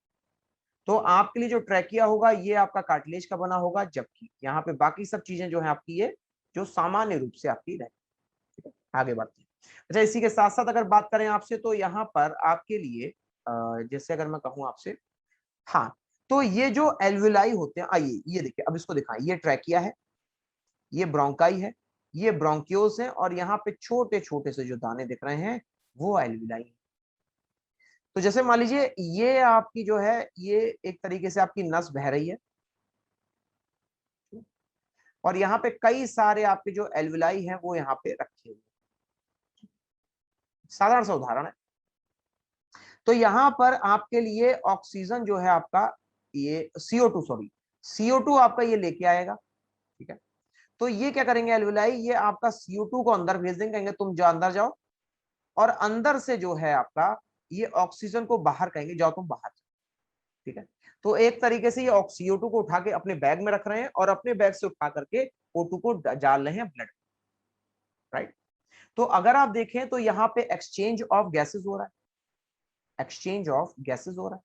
तो आपके लिए जो ट्रैकिया होगा ये आपका कार्टिलेज का बना होगा, जबकि यहाँ पे बाकी सब चीजें जो है आपकी ये जो सामान्य रूप से आपकी रहे। ठीक है, आगे बढ़ते हैं। अच्छा, इसी के साथ साथ अगर बात करें आपसे, तो यहाँ पर आपके लिए जैसे अगर मैं कहूँ आपसे, हाँ, तो ये जो एल्वेलाई होते हैं, आइए ये देखिए, अब इसको दिखाएं, ये ट्रैकिया है, ये ब्रोंकाई है, ये ब्रोंकियोस है, और यहाँ पे छोटे छोटे से जो दाने दिख रहे हैं वो एल्वेलाई है। तो जैसे मान लीजिए ये आपकी जो है, ये एक तरीके से आपकी नस बह रही है, और यहाँ पे कई सारे आपके जो एल्वेलाई हैं वो यहाँ पे रखे हुए। साधारण सा उदाहरण है। तो यहाँ पर आपके लिए ऑक्सीजन जो है आपका, ये CO2, सॉरी, CO2 आपका ये लेके आएगा। ठीक है, तो ये क्या करेंगे एल्वेलाई, ये आपका CO2 को अंदर भेज देंगे, कहेंगे तुम जो अंदर जाओ, और अंदर से जो है आपका ये ऑक्सीजन को बाहर कहेंगे, जाओ तुम बाहर। ठीक है, तो एक तरीके से ये CO2 को उठा के अपने बैग में रख रहे हैं, और अपने बैग से उठा करके O2 को डाल रहे हैं ब्लड, राइट। तो अगर आप देखें तो यहाँ पे एक्सचेंज ऑफ गैसेस हो रहा है, एक्सचेंज ऑफ गैसेस हो रहा है।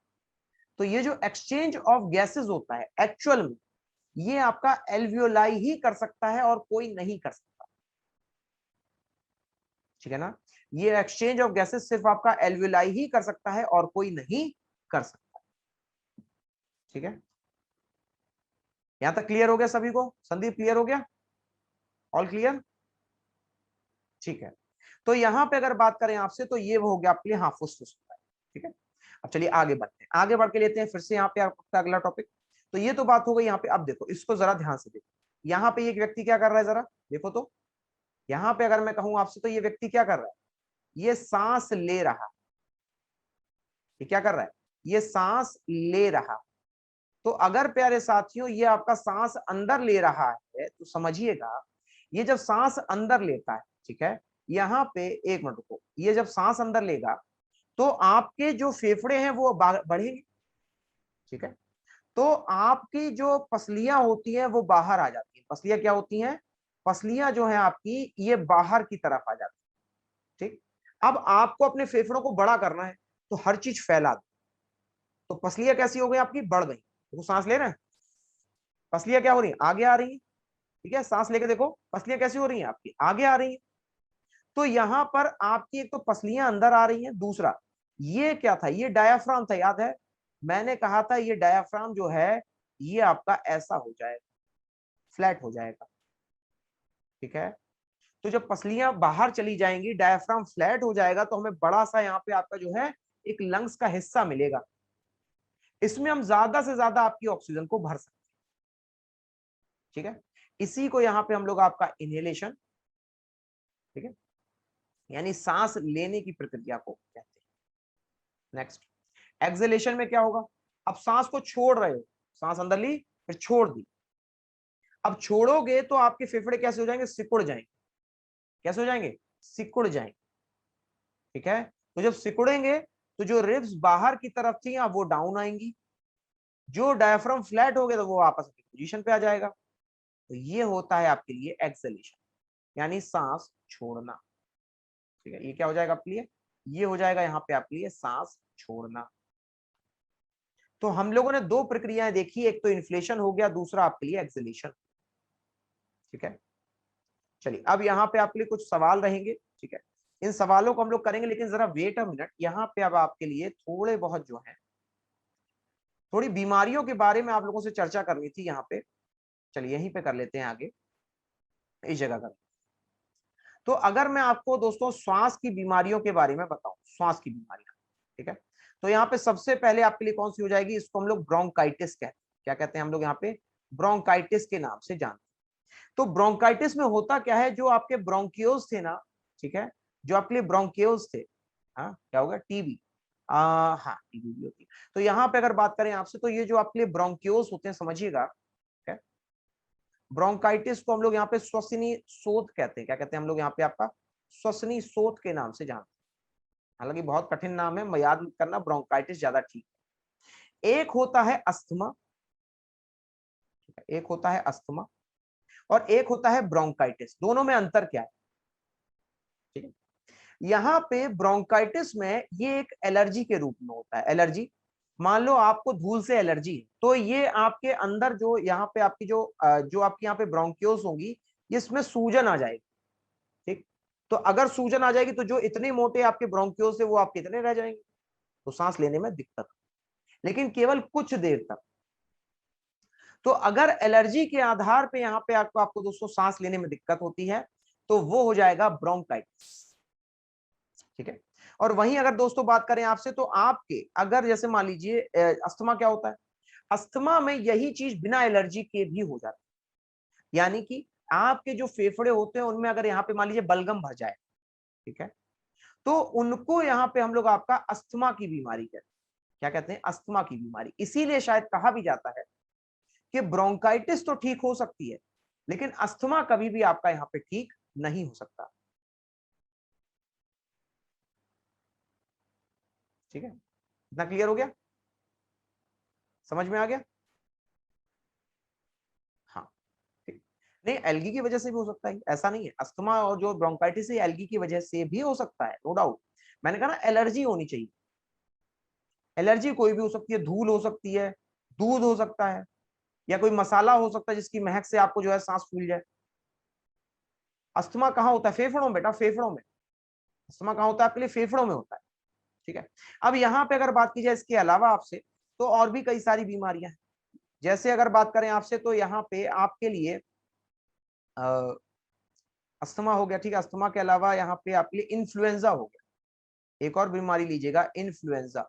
तो ये जो एक्सचेंज ऑफ गैसेस होता है एक्चुअल में, ये आपका एल्वियोलाई ही कर सकता है और कोई नहीं कर सकता। ठीक है ना, ये एक्सचेंज ऑफ गैसेस सिर्फ आपका एल्वियोलाई ही कर सकता है और कोई नहीं कर सकता। ठीक है, यहां तक क्लियर हो गया सभी को? संदीप क्लियर हो गया? All clear? ठीक है, तो यहां पे अगर बात करें आपसे, तो ये हो गया आपके लिए हाँ फुसफुस होता है। ठीक है, अब चलिए आगे बढ़ते हैं, आगे बढ़ के लेते हैं फिर से यहाँ पे आपका अगला टॉपिक। तो ये तो बात हो गई यहाँ पे। अब देखो, इसको जरा ध्यान से देखो, यहाँ पे एक व्यक्ति क्या कर रहा है, जरा देखो तो। यहाँ पे अगर मैं कहूँ आपसे, तो ये व्यक्ति क्या कर रहा है, ये सांस ले रहा, ये क्या कर रहा है, ये सांस ले रहा। तो अगर प्यारे साथियों ये आपका सांस अंदर ले रहा है, तो समझिएगा ये जब सांस अंदर लेता है, ठीक है, यहाँ पे एक मिनट रुको, ये जब सांस अंदर लेगा तो आपके जो फेफड़े हैं वो बढ़ेंगे। ठीक है, तो आपकी जो पसलियां होती हैं वो बाहर आ जाती हैं। पसलियां क्या होती हैं? पसलियां जो है आपकी ये बाहर की तरफ आ जाती है। ठीक, अब आपको अपने फेफड़ों को बड़ा करना है, तो हर चीज फैला दो। तो पसलियां कैसी हो गई आपकी? बढ़ गई। तो सांस ले रहे हैं, पसलियां क्या हो रही है? आगे आ रही है। ठीक है, सांस लेके देखो, पसलियां कैसी हो रही हैं आपकी? आगे आ रही हैं। तो यहां पर आपकी एक तो पसलियां अंदर आ रही हैं, दूसरा ये क्या था, ये डायाफ्राम था, याद है मैंने कहा था ये डायाफ्राम जो है ये आपका ऐसा हो जाएगा, फ्लैट हो जाएगा। ठीक है, तो जब पसलियां बाहर चली जाएंगी, डायाफ्राम फ्लैट हो जाएगा, तो हमें बड़ा सा यहाँ पे आपका जो है एक लंग्स का हिस्सा मिलेगा। इसमें हम ज्यादा से ज्यादा आपकी ऑक्सीजन को भर सकते हैं। ठीक है, इसी को यहाँ पे हम लोग आपका इनहेलेशन, ठीक है, यानी सांस लेने की प्रक्रिया को कहते हैं। नेक्स्ट, एक्सहेलेशन में क्या होगा? अब सांस को छोड़ रहे हो, सांस अंदर ली फिर छोड़ दी, अब छोड़ोगे तो आपके फेफड़े कैसे हो जाएंगे? सिकुड़ जाएंगे। कैसे हो जाएंगे? सिकुड़ जाएंगे। ठीक है, तो जब सिकुड़ेंगे तो जो रिब्स बाहर की तरफ थी अब वो डाउन आएंगी, जो डायफ्राम फ्लैट हो गया तो वो वापस अपनी पोजीशन पे आ जाएगा। तो ये होता है आपके लिए एक्सहेलेशन, यानी सांस छोड़ना। ठीक है, ये क्या हो जाएगा आपके लिए, ये हो जाएगा यहाँ पे आपके लिए सांस छोड़ना। तो हम लोगों ने दो प्रक्रियाएं देखी, एक तो इन्फ्लेशन हो गया, दूसरा आपके लिए एक्सहेलेशन। ठीक है, चलिए अब यहाँ पे आपके लिए कुछ सवाल रहेंगे। ठीक है, इन सवालों को हम लोग करेंगे, लेकिन जरा वेट अ मिनट। यहाँ पे अब आपके लिए थोड़े बहुत जो है थोड़ी बीमारियों के बारे में आप लोगों से चर्चा करनी थी यहाँ पे। चलिए यहीं पे कर लेते हैं आगे, इस जगह कर। तो अगर मैं आपको दोस्तों श्वास की बीमारियों के बारे में बताऊं, श्वास की बीमारियां, ठीक है, तो यहाँ पे सबसे पहले आपके लिए कौन सी हो जाएगी, इसको हम लोग ब्रोंकाइटिस कहते हैं। क्या कहते हैं हम लोग यहाँ पे, ब्रोंकाइटिस के नाम से जानते हैं। तो ब्रोंकाइटिस में होता क्या है, जो आपके ब्रोंकियोल्स थे ना, ठीक है, जो आपके लिए ब्रोंकियोल्स थे, हाँ क्या होगा, टीबी, हाँ टीबी भी होती है। तो यहाँ पे अगर बात करें आपसे, तो ये जो आपके लिए ब्रोंकियोल्स होते हैं, समझिएगा, ब्रोंकाइटिस को हम लोग यहाँ पे श्वसनी शोथ कहते हैं। क्या कहते हैं हम लोग यहाँ पे, आपका श्वसनी शोथ के नाम से जानते हैं। हालांकि बहुत कठिन नाम है, मैं याद करना, ब्रोंकाइटिस ज्यादा ठीक है। एक होता है अस्थमा, एक होता है अस्थमा और एक होता है ब्रोंकाइटिस। दोनों में अंतर क्या है, ठीक है। यहाँ पे ब्रोंकाइटिस में ये एक एलर्जी के रूप में होता है। एलर्जी, मान लो आपको धूल से एलर्जी है, तो ये आपके अंदर जो यहाँ पे आपकी जो आपकी यहाँ पे ब्रोंकियोल्स होंगी, इसमें सूजन आ जाएगी। ठीक, तो अगर सूजन आ जाएगी तो जो इतने मोटे आपके ब्रोंकियोल्स है वो आपके इतने रह जाएंगे, तो सांस लेने में दिक्कत, लेकिन केवल कुछ देर तक। तो अगर एलर्जी के आधार पे यहाँ पे आपको दोस्तों सांस लेने में दिक्कत होती है, तो वो हो जाएगा ब्रोंकाइटिस। ठीक है, और वहीं अगर दोस्तों बात करें आपसे, तो आपके अगर जैसे मान लीजिए अस्थमा क्या होता है, अस्थमा में यही चीज बिना एलर्जी के भी हो जाती है। यानी कि आपके जो फेफड़े होते हैं उनमें अगर यहाँ पे मान लीजिए बलगम भर जाए, ठीक है, तो उनको यहाँ पे हम लोग आपका अस्थमा की बीमारी कहते हैं। क्या कहते हैं, अस्थमा की बीमारी। इसीलिए शायद कहा भी जाता है कि ब्रोंकाइटिस तो ठीक हो सकती है, लेकिन अस्थमा कभी भी आपका यहाँ पे ठीक नहीं हो सकता। ठीक है, इतना क्लियर हो गया, समझ में आ गया। हाँ, ठीक, नहीं एल्गी की वजह से भी हो सकता है, ऐसा नहीं है। अस्थमा और जो ब्रोंकाइटिस है एल्गी की वजह से भी हो सकता है, नो डाउट। मैंने कहा ना एलर्जी होनी चाहिए। एलर्जी कोई भी हो सकती है, धूल हो सकती है, दूध हो सकता है, या कोई मसाला हो सकता है जिसकी महक से आपको जो है सांस फूल जाए। अस्थमा कहाँ होता है, फेफड़ों में बेटा, फेफड़ों में। अस्थमा कहाँ होता है आपके लिए, फेफड़ों में होता है। ठीक है, अब यहाँ पे अगर बात की जाए इसके अलावा आपसे, तो और भी कई सारी बीमारियां हैं। जैसे अगर बात करें आपसे, तो यहाँ पे आपके लिए अस्थमा हो गया, ठीक है, अस्थमा के अलावा यहाँ पे आपके लिए इन्फ्लुएंजा हो गया। एक और बीमारी लीजिएगा, इन्फ्लुएंजा।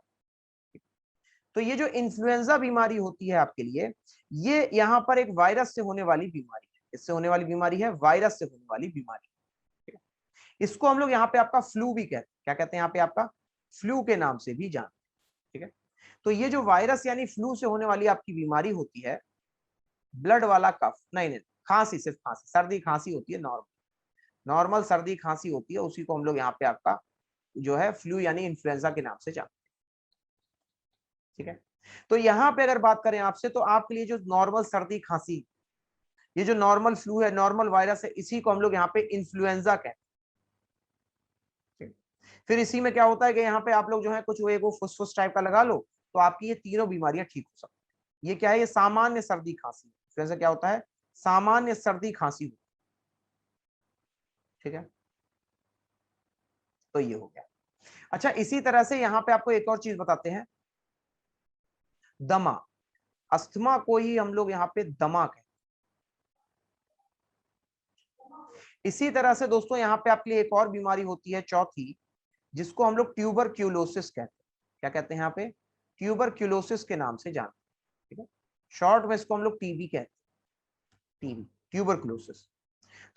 तो ये जो इन्फ्लुएंजा बीमारी होती है आपके लिए, ये यहाँ पर एक वायरस से होने वाली बीमारी है। इससे होने वाली बीमारी है, वायरस से होने वाली बीमारी। ठीक है, इसको हम लोग यहाँ पे आपका फ्लू भी कहते हैं। क्या कहते हैं यहाँ पे, आपका फ्लू के नाम से भी जानते हैं। ठीक है, तो ये जो वायरस यानी फ्लू से होने वाली आपकी बीमारी होती है, ब्लड वाला कफ नहीं, नहीं खांसी, सिर्फ खांसी, सर्दी खांसी होती है, नॉर्मल नॉर्मल सर्दी खांसी होती है, उसी को हम लोग यहाँ पे आपका जो है फ्लू यानी इन्फ्लुएंजा के नाम से जानते हैं। ठीक है, तो यहाँ पे अगर बात करें आपसे, तो आपके लिए जो नॉर्मल सर्दी खांसी, ये जो नॉर्मल फ्लू है, नॉर्मल वायरस है, इसी को हम लोग यहाँ पे इन्फ्लुएंजा कहते हैं। फिर इसी में क्या होता है कि यहाँ पे आप लोग जो है कुछ वो फुसफुस टाइप का लगा लो, तो आपकी ये तीनों बीमारियां ठीक हो सकती है। ये क्या है, ये सामान्य सर्दी खांसी। इन्फ्लुएंजा क्या होता है, सामान्य सर्दी खांसी। ठीक है, तो ये हो गया। अच्छा, इसी तरह से यहाँ पे आपको एक और चीज बताते हैं, दमा। अस्थमा को ही हम लोग यहाँ पे दमा कहते हैं। इसी तरह से दोस्तों यहाँ पे आपके लिए एक और बीमारी होती है, चौथी, जिसको हम लोग ट्यूबरक्यूलोसिस कहते हैं। क्या कहते हैं यहाँ पे, ट्यूबरक्यूलोसिस के नाम से जानते हैं। ठीक है, शॉर्ट में इसको हम लोग टीबी कहते हैं, टीबी, ट्यूबरक्यूलोसिस।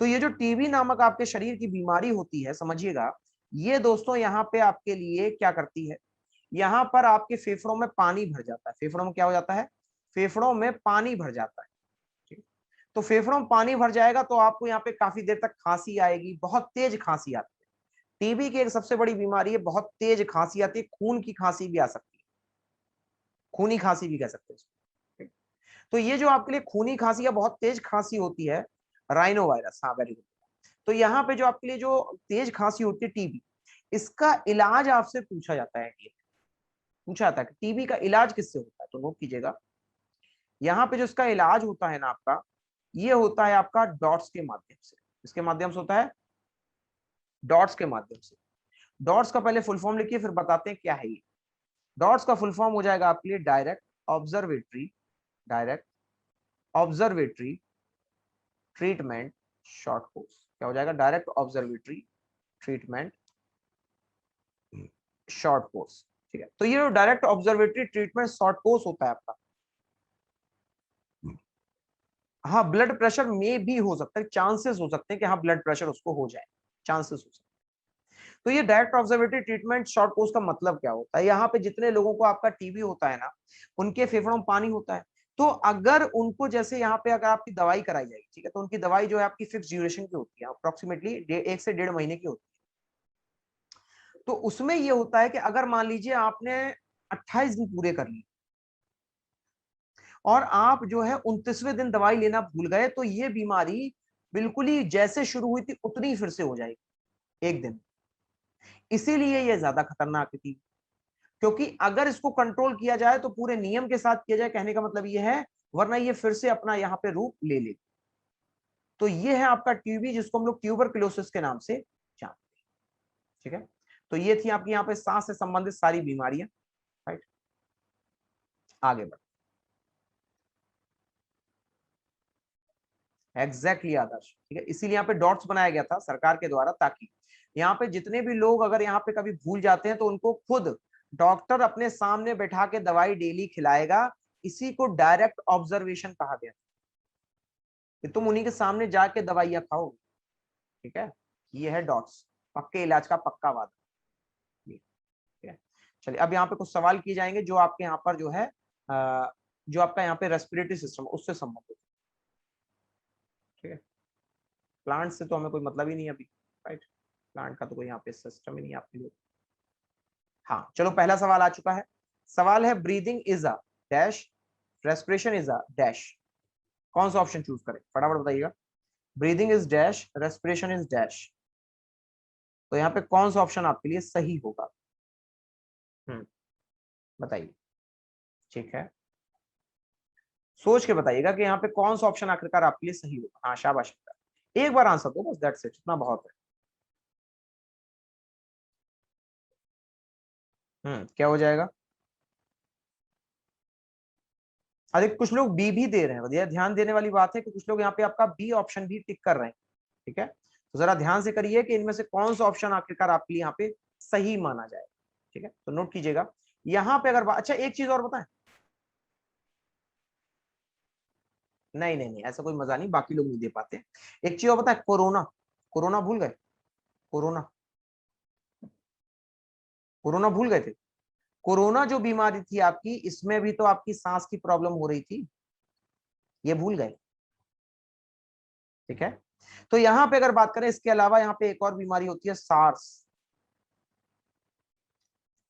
तो ये जो टीबी नामक आपके शरीर की बीमारी होती है, समझिएगा, ये दोस्तों यहाँ पे आपके लिए क्या करती है, यहाँ पर आपके फेफड़ों में पानी भर जाता है। फेफड़ों में क्या हो जाता है, फेफड़ों में पानी भर जाता है। ठीक है? तो फेफड़ों में पानी भर जाएगा तो आपको यहाँ पे काफी देर तक खांसी आएगी, बहुत तेज खांसी आती है। टीबी की एक सबसे बड़ी बीमारी है, बहुत तेज खांसी आती है, खून की खांसी भी आ सकती है, खूनी खांसी भी कह सकते हैं। तो ये जो आपके लिए खूनी खांसी या बहुत तेज खांसी होती है, राइनो वायरस, हाँ वेरी गुड। तो यहाँ पे जो आपके लिए जो तेज खांसी होती है टीबी, इसका इलाज आपसे पूछा जाता है, पूछा जाता है कि टीबी का इलाज किससे होता है, तो नोट कीजिएगा। यहाँ पे जो इसका इलाज होता है ना आपका, ये होता है आपका डॉट्स के माध्यम से। इसके माध्यम से होता है, डॉट्स के माध्यम से। डॉट्स का पहले फुल फॉर्म लिखिए, फिर बताते हैं क्या है ये। डॉट्स का फुल फॉर्म हो जाएगा आपके लिए direct observatory, direct observatory treatment short course. क्या हो जाएगा? Direct observatory treatment short course. ठीक है, तो ये जो direct observatory treatment short course होता है आपका, हाँ ब्लड प्रेशर में भी हो सकता है, चांसेस हो सकते हैं कि हाँ ब्लड प्रेशर उसको हो जाए, चांसेस हो सकते हैं। तो ये direct observatory treatment short course का मतलब क्या होता है? यहाँ पे जितने लोगों को आपका टीबी होता है ना, उनके फेफड़ों में पानी होता है। तो अगर उनको, जैसे यहाँ पे अगर आपकी दवाई कराई जाएगी, ठीक है, तो उनकी दवाई जो है आपकी फिक्स ड्यूरेशन की होती है, अप्रोक्सीमेटली 1 से 1.5 महीने की होती है। तो उसमें ये होता है कि अगर मान लीजिए आपने 28 दिन पूरे कर लिए और आप जो है 29वें दिन दवाई लेना भूल गए, तो ये बीमारी बिल्कुल ही जैसे शुरू हुई थी उतनी ही फिर से हो जाएगी एक दिन। इसीलिए ये ज्यादा खतरनाक थी, क्योंकि अगर इसको कंट्रोल किया जाए तो पूरे नियम के साथ किया जाए, कहने का मतलब ये है, वरना ये फिर से अपना यहाँ पे रूप ले ले। तो ये है आपका टीबी, जिसको हम लोग ट्यूबरकुलोसिस के नाम से जानते हैं। ठीक है, तो ये थी आपकी यहाँ पे सांस से संबंधित सारी बीमारियां। राइट, आगे बढ़। एग्जैक्टली आदर्श, ठीक है, इसीलिए यहाँ पे डॉट्स बनाया गया था सरकार के द्वारा, ताकि यहाँ पे जितने भी लोग अगर यहाँ पे कभी भूल जाते हैं तो उनको खुद डॉक्टर अपने सामने बैठा के दवाई डेली खिलाएगा। इसी को डायरेक्ट ऑब्जर्वेशन कहा गया कि तुम उन्हीं के सामने जाके दवाइयां खाओ। ठीक है, ये है डॉट्स, पक्के इलाज का पक्का वादा। ठीक है, चलिए अब यहाँ पे कुछ सवाल किए जाएंगे जो आपके यहाँ पर जो है जो आपका यहाँ पे रेस्पिरेटरी सिस्टम उससे संबंधित। ठीक है, प्लांट से तो हमें कोई मतलब ही नहीं अभी, राइट, प्लांट का तो कोई यहाँ पे सिस्टम ही नहीं आपके लिए। हाँ चलो, पहला सवाल आ चुका है। सवाल है breathing is a dash, respiration is a dash. कौन सा ऑप्शन चूज करें, फटाफट बताइएगा। Breathing is dash, respiration is dash, तो यहाँ पे कौन सा ऑप्शन आपके लिए सही होगा? बताइए। ठीक है, सोच के बताइएगा कि यहाँ पे कौन सा ऑप्शन आखिरकार आपके लिए सही होगा। हाँ शाबाश, एक बार आंसर दो बस, दैट्स इट, इतना बहुत है। क्या हो जाएगा? अरे कुछ लोग बी भी दे रहे हैं, ये ध्यान देने वाली बात है कि कुछ लोग यहाँ पे आपका बी ऑप्शन भी टिक कर रहे हैं। ठीक है, तो जरा ध्यान से करिए कि इनमें से कौन सा ऑप्शन आखिरकार आपके लिए यहाँ पे सही माना जाए। ठीक है, तो नोट कीजिएगा यहाँ पे। अगर अच्छा एक चीज और बताएं, नहीं नहीं नहीं, ऐसा कोई मजा नहीं, बाकी लोग नहीं दे पाते। एक चीज और बताएं, कोरोना, कोरोना भूल गए? कोरोना, कोरोना भूल गए थे? कोरोना जो बीमारी थी आपकी, इसमें भी तो आपकी सांस की प्रॉब्लम हो रही थी, ये भूल गए? ठीक है, तो यहां पे अगर बात करें, इसके अलावा यहाँ पे एक और बीमारी होती है, SARS,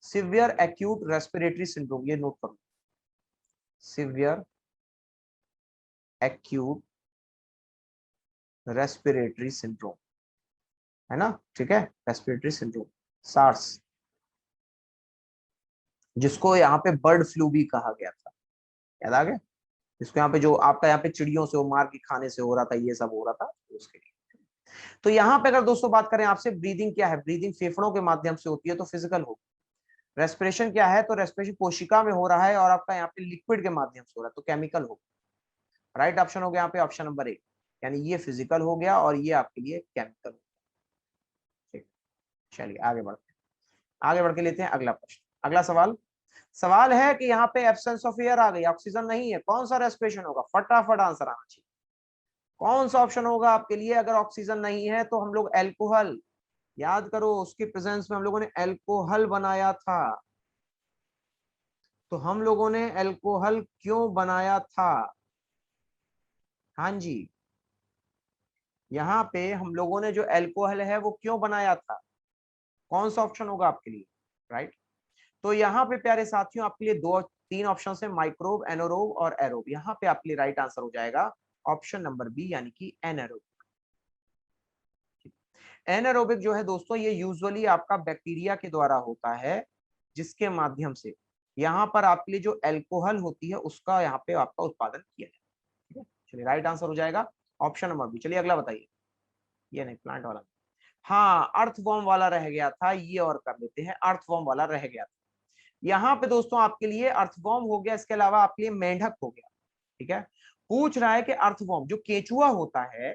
severe acute respiratory syndrome, ये नोट करो, सिवियर एक्यूट रेस्पिरेटरी सिंड्रोम, है ना? ठीक है, रेस्पिरेटरी सिंड्रोम, सार्स, जिसको यहाँ पे बर्ड फ्लू भी कहा गया था, याद आ गया? इसको यहाँ पे जो आपका यहाँ पे चिड़ियों से वो मार के खाने से हो रहा था, ये सब हो रहा था उसके लिए। तो यहाँ पे अगर दोस्तों बात करें आपसे, ब्रीदिंग क्या है? ब्रीदिंग फेफड़ों के माध्यम से होती है, तो फिजिकल हो। रेस्पिरेशन क्या है? तो रेस्पिरेशन कोशिका में हो रहा है और आपका यहाँ पे लिक्विड के माध्यम से हो रहा है, तो केमिकल हो। राइट ऑप्शन हो गया यहाँ पे ऑप्शन नंबर ए, यानी ये फिजिकल हो गया और ये आपके लिए केमिकल हो। ठीक, चलिए आगे बढ़ते हैं, आगे बढ़ के लेते हैं अगला प्रश्न, अगला सवाल। सवाल है कि यहाँ पे एब्सेंस ऑफ एयर आ गई, ऑक्सीजन नहीं है, कौन सा रेस्पिरेशन होगा? फटाफट आंसर आना चाहिए। कौन सा ऑप्शन होगा आपके लिए? अगर ऑक्सीजन नहीं है तो हम लोग एल्कोहल, याद करो उसकी प्रेजेंस में हम लोगों ने एल्कोहल बनाया था। तो हम लोगों ने एल्कोहल क्यों बनाया था? हाँ जी, यहाँ पे हम लोगों ने जो एल्कोहल है वो क्यों बनाया था? कौन सा ऑप्शन होगा आपके लिए? राइट, तो यहाँ पे प्यारे साथियों आपके लिए दो तीन ऑप्शन है, माइक्रोब, एनोरोब और एरोब। यहाँ पे आपके लिए राइट आंसर हो जाएगा ऑप्शन नंबर बी यानी कि एनारोबिक। एनारोबिक जो है दोस्तों ये यूजुअली आपका बैक्टीरिया के द्वारा होता है, जिसके माध्यम से यहाँ पर आपके लिए जो अल्कोहल होती है उसका यहाँ पे आपका उत्पादन किया जाए। ठीक है, चलिए राइट आंसर हो जाएगा ऑप्शन नंबर बी। चलिए अगला बताइए। ये नहीं, प्लांट वाला। हाँ, अर्थवॉर्म वाला रह गया था, ये और कर लेते हैं, अर्थवॉर्म वाला रह गया था। यहाँ पे दोस्तों आपके लिए अर्थवॉर्म हो गया, इसके अलावा आपके लिए मेंढक हो गया। ठीक है, पूछ रहा है कि अर्थवॉर्म जो केचुआ होता है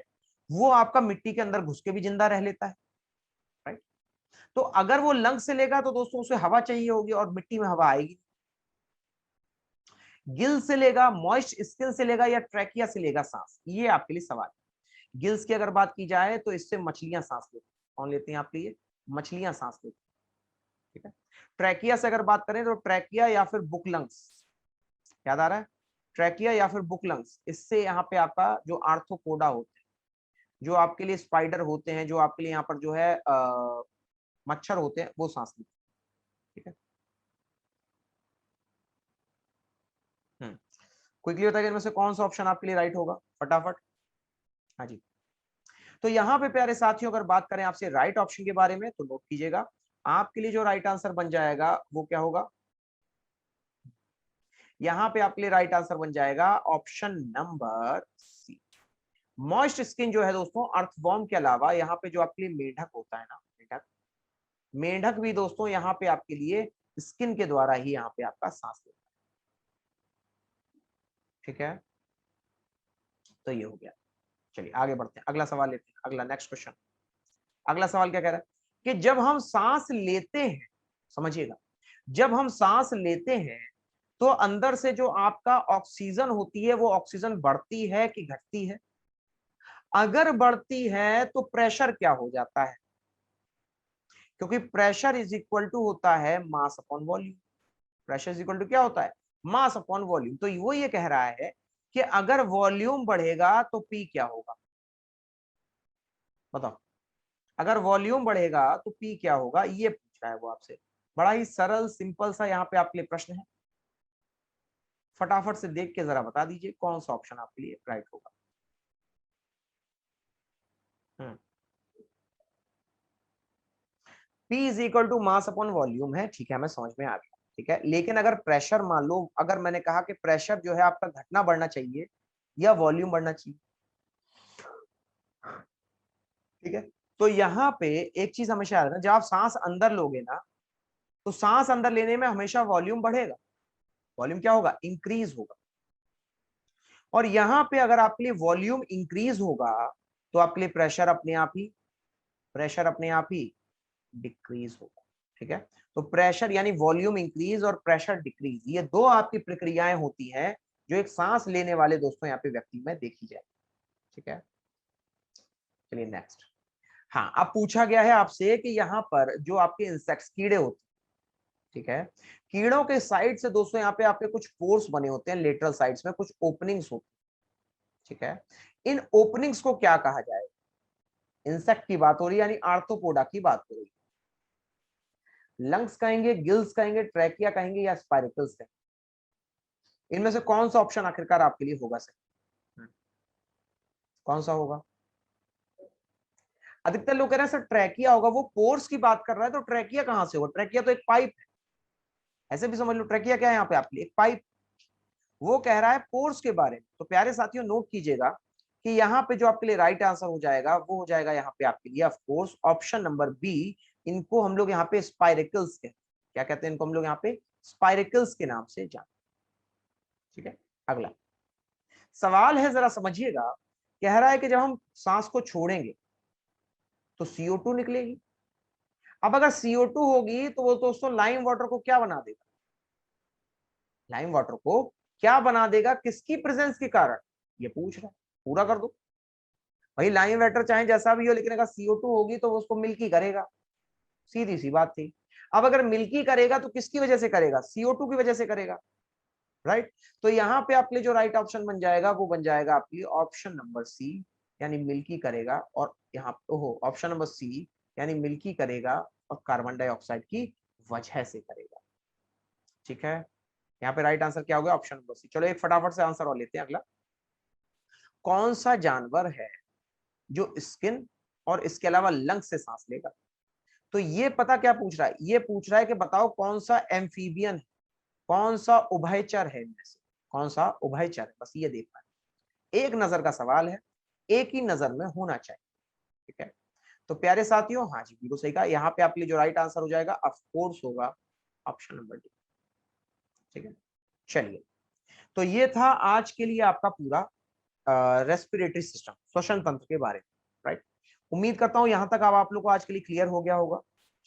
वो आपका मिट्टी के अंदर घुस के भी जिंदा रह लेता है, राइट। तो अगर वो लंग से लेगा तो दोस्तों उसे हवा चाहिए होगी और मिट्टी में हवा आएगी। गिल से लेगा, मॉइस्ट स्किन से लेगा या ट्रैकिया से लेगा सांस, ये आपके लिए सवाल है। गिल्स की अगर बात की जाए तो इससे मछलियां सांस लेती हैं। कौन लेते हैं आपके लिए? मछलियां सांस लेती हैं। ठीक है, ट्रैकिया से अगर बात करें तो ट्रैकिया या फिर बुक लंग्स, याद आ रहा है? ट्रैकिया या फिर बुक लंग्स, इससे यहाँ पे आपका जो आर्थ्रोपोडा होते हैं, जो आपके लिए स्पाइडर होते हैं, जो आपके लिए यहाँ पर जो है मच्छर होते हैं, वो सांस लेते हैं। ठीक है, क्विकली बताइए इनमें से कौन सा ऑप्शन आपके लिए राइट होगा, फटाफट। हाँ जी, तो यहाँ पे प्यारे साथियों अगर बात करें आपसे राइट ऑप्शन के बारे में तो नोट कीजिएगा, आपके लिए जो राइट आंसर बन जाएगा वो क्या होगा? यहाँ पे आपके लिए राइट आंसर बन जाएगा option number C. Moist skin जो है दोस्तों अर्थवॉर्म के अलावा यहाँ पे जो आपके लिए मेंढक होता है ना, मेंढक, मेंढक भी दोस्तों यहाँ पे आपके लिए स्किन के द्वारा ही यहाँ पे आपका सांस लेता है। ठीक है, तो ये हो गया। चलिए आगे बढ़ते हैं, अगला सवाल लेते हैं, अगला नेक्स्ट क्वेश्चन। अगला सवाल क्या कह रहा है कि जब हम सांस लेते हैं, समझिएगा, जब हम सांस लेते हैं तो अंदर से जो आपका ऑक्सीजन होती है वो ऑक्सीजन बढ़ती है कि घटती है? अगर बढ़ती है तो प्रेशर क्या हो जाता है? क्योंकि प्रेशर इज इक्वल टू होता है mass upon volume. Pressure is equal to क्या होता है? Mass upon volume. तो वो ये कह रहा है कि अगर वॉल्यूम बढ़ेगा तो पी क्या होगा? बताओ, अगर वॉल्यूम बढ़ेगा तो पी क्या होगा, ये पूछ रहा है वो आपसे। बड़ा ही सरल सिंपल सा यहाँ पे आपके लिए प्रश्न है, फटाफट से देख के जरा बता दीजिए कौन सा ऑप्शन आपके लिए राइट होगा। P is equal to mass upon volume है, ठीक है, हमें समझ में आ गया। ठीक है, लेकिन अगर प्रेशर मान लो, अगर मैंने कहा कि प्रेशर जो है आपका घटना बढ़ना चाहिए या वॉल्यूम बढ़ना चाहिए, ठीक है, तो यहाँ पे एक चीज हमेशा याद रखना, जब आप सांस अंदर लोगे ना तो सांस अंदर लेने में हमेशा वॉल्यूम बढ़ेगा, वॉल्यूम क्या होगा? इंक्रीज होगा। और यहाँ पे अगर आपके लिए वॉल्यूम इंक्रीज होगा तो आपके लिए प्रेशर अपने आप ही डिक्रीज होगा। ठीक है, तो प्रेशर यानी वॉल्यूम इंक्रीज और प्रेशर डिक्रीज, ये दो आपकी प्रक्रियाएं होती हैं जो एक सांस लेने वाले दोस्तों यहाँ पे व्यक्ति में देखी जाए। ठीक है, चलिए नेक्स्ट। हाँ, अब पूछा गया है आपसे कि यहाँ पर जो आपके इंसेक्ट्स कीड़े होते हैं, ठीक है, कीड़ों के साइड से दोस्तों यहाँ पे आपके कुछ पोर्स बने होते हैं, लेटरल साइड्स में कुछ ओपनिंग्स होती हैं। ठीक है, इन ओपनिंग्स को क्या कहा जाए? इंसेक्ट की बात हो रही है यानी आर्थ्रोपोडा की बात हो रही है। लंग्स कहेंगे, गिल्स कहेंगे, ट्रैकिया कहेंगे या स्पाइरकल्स कहेंगे? इनमें से कौन सा ऑप्शन आखिरकार आपके लिए होगा सही? कौन सा होगा? अधिकतर लोग कह रहे हैं सर ट्रैकिया होगा, वो पोर्स की बात कर रहा है, तो ट्रैकिया कहां से होगा? ट्रैकिया तो एक पाइप है, ऐसे भी समझ लो ट्रैकिया क्या है यहाँ पे आपके लिए? एक पाइप। वो कह रहा है पोर्स के बारे में। तो प्यारे साथियों नोट कीजिएगा कि यहाँ पे जो आपके लिए राइट आंसर हो जाएगा वो हो जाएगा यहाँ पे आपके लिए of course option number B. इनको हम लोग यहाँ पे स्पाइरिकल्स के, क्या कहते हैं इनको हम लोग यहाँ पे? स्पाइरिकल्स के नाम से जानते हैं। ठीक है, अगला सवाल है, जरा समझिएगा। कह रहा है कि जब हम सांस को छोड़ेंगे तो CO2 निकलेगी। अब अगर CO2 होगी तो वो दोस्तों लाइम वाटर को क्या बना देगा? लाइम वाटर को क्या बना देगा, किसकी प्रेजेंस के कारण? ये पूछ रहा है, पूरा कर दो भाई। लाइम वाटर चाहे जैसा भी हो, लेकिन अगर CO2 होगी तो वो उसको मिल्की करेगा, सीधी सी बात थी। अब अगर मिल्की करेगा तो किसकी वजह से करेगा? CO2 की वजह से करेगा, राइट। तो यहाँ पे आपके लिए जो राइट ऑप्शन बन जाएगा वो बन जाएगा आपके लिए ऑप्शन नंबर सी, यानी मिल्की करेगा। और यहाँ ओहो, ऑप्शन नंबर सी यानी मिल्की करेगा और कार्बन डाइऑक्साइड की वजह से करेगा। ठीक है, यहाँ पे राइट आंसर क्या हो गया? Option number C. चलो एक फटाफट से आंसर और लेते हैं अगला। कौन सा जानवर है जो स्किन और इसके अलावा लंग से सांस लेगा? तो ये पता क्या पूछ रहा है? ये पूछ रहा है कि बताओ कौन सा एम्फीबियन है, कौन सा उभयचर है इनमें से, कौन सा उभयचर है, बस ये देखना है। एक नजर का सवाल है, एक ही नजर में होना चाहिए, ठीक है। तो प्यारे साथियों, हाँ जी बिल्कुल सही कहा। यहाँ पे आपके लिए जो राइट आंसर हो जाएगा ऑफ कोर्स होगा ऑप्शन नंबर डी, ठीक है। चलिए, तो ये था आज के लिए आपका पूरा रेस्पिरेटरी सिस्टम, श्वसन तंत्र के बारे में, राइट। उम्मीद करता हूं यहां तक अब आप लोग को आज के लिए क्लियर हो गया होगा,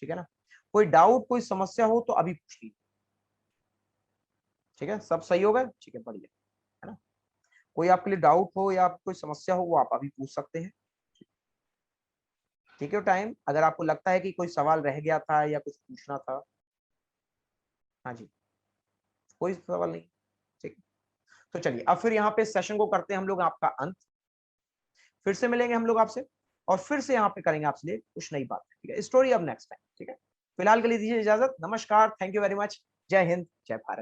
ठीक है ना। कोई डाउट, कोई समस्या हो तो अभी पूछ लीजिए, ठीक है। सब सही होगा, ठीक है, बढ़िया, है ना। कोई आपके लिए डाउट हो या कोई समस्या हो वो आप अभी पूछ सकते हैं, ठीक है। टाइम, अगर आपको लगता है कि कोई सवाल रह गया था या कुछ पूछना था, हाँ जी, कोई सवाल नहीं, ठीक। तो चलिए अब फिर यहाँ पे सेशन को करते हैं हम लोग आपका अंत। फिर से मिलेंगे हम लोग आपसे और फिर से यहाँ पे करेंगे आपसे लिए कुछ नई बात, ठीक है। स्टोरी अब नेक्स्ट टाइम, ठीक है। फिलहाल के लिए दीजिए इजाजत, नमस्कार, थैंक यू वेरी मच, जय हिंद, जय भारत।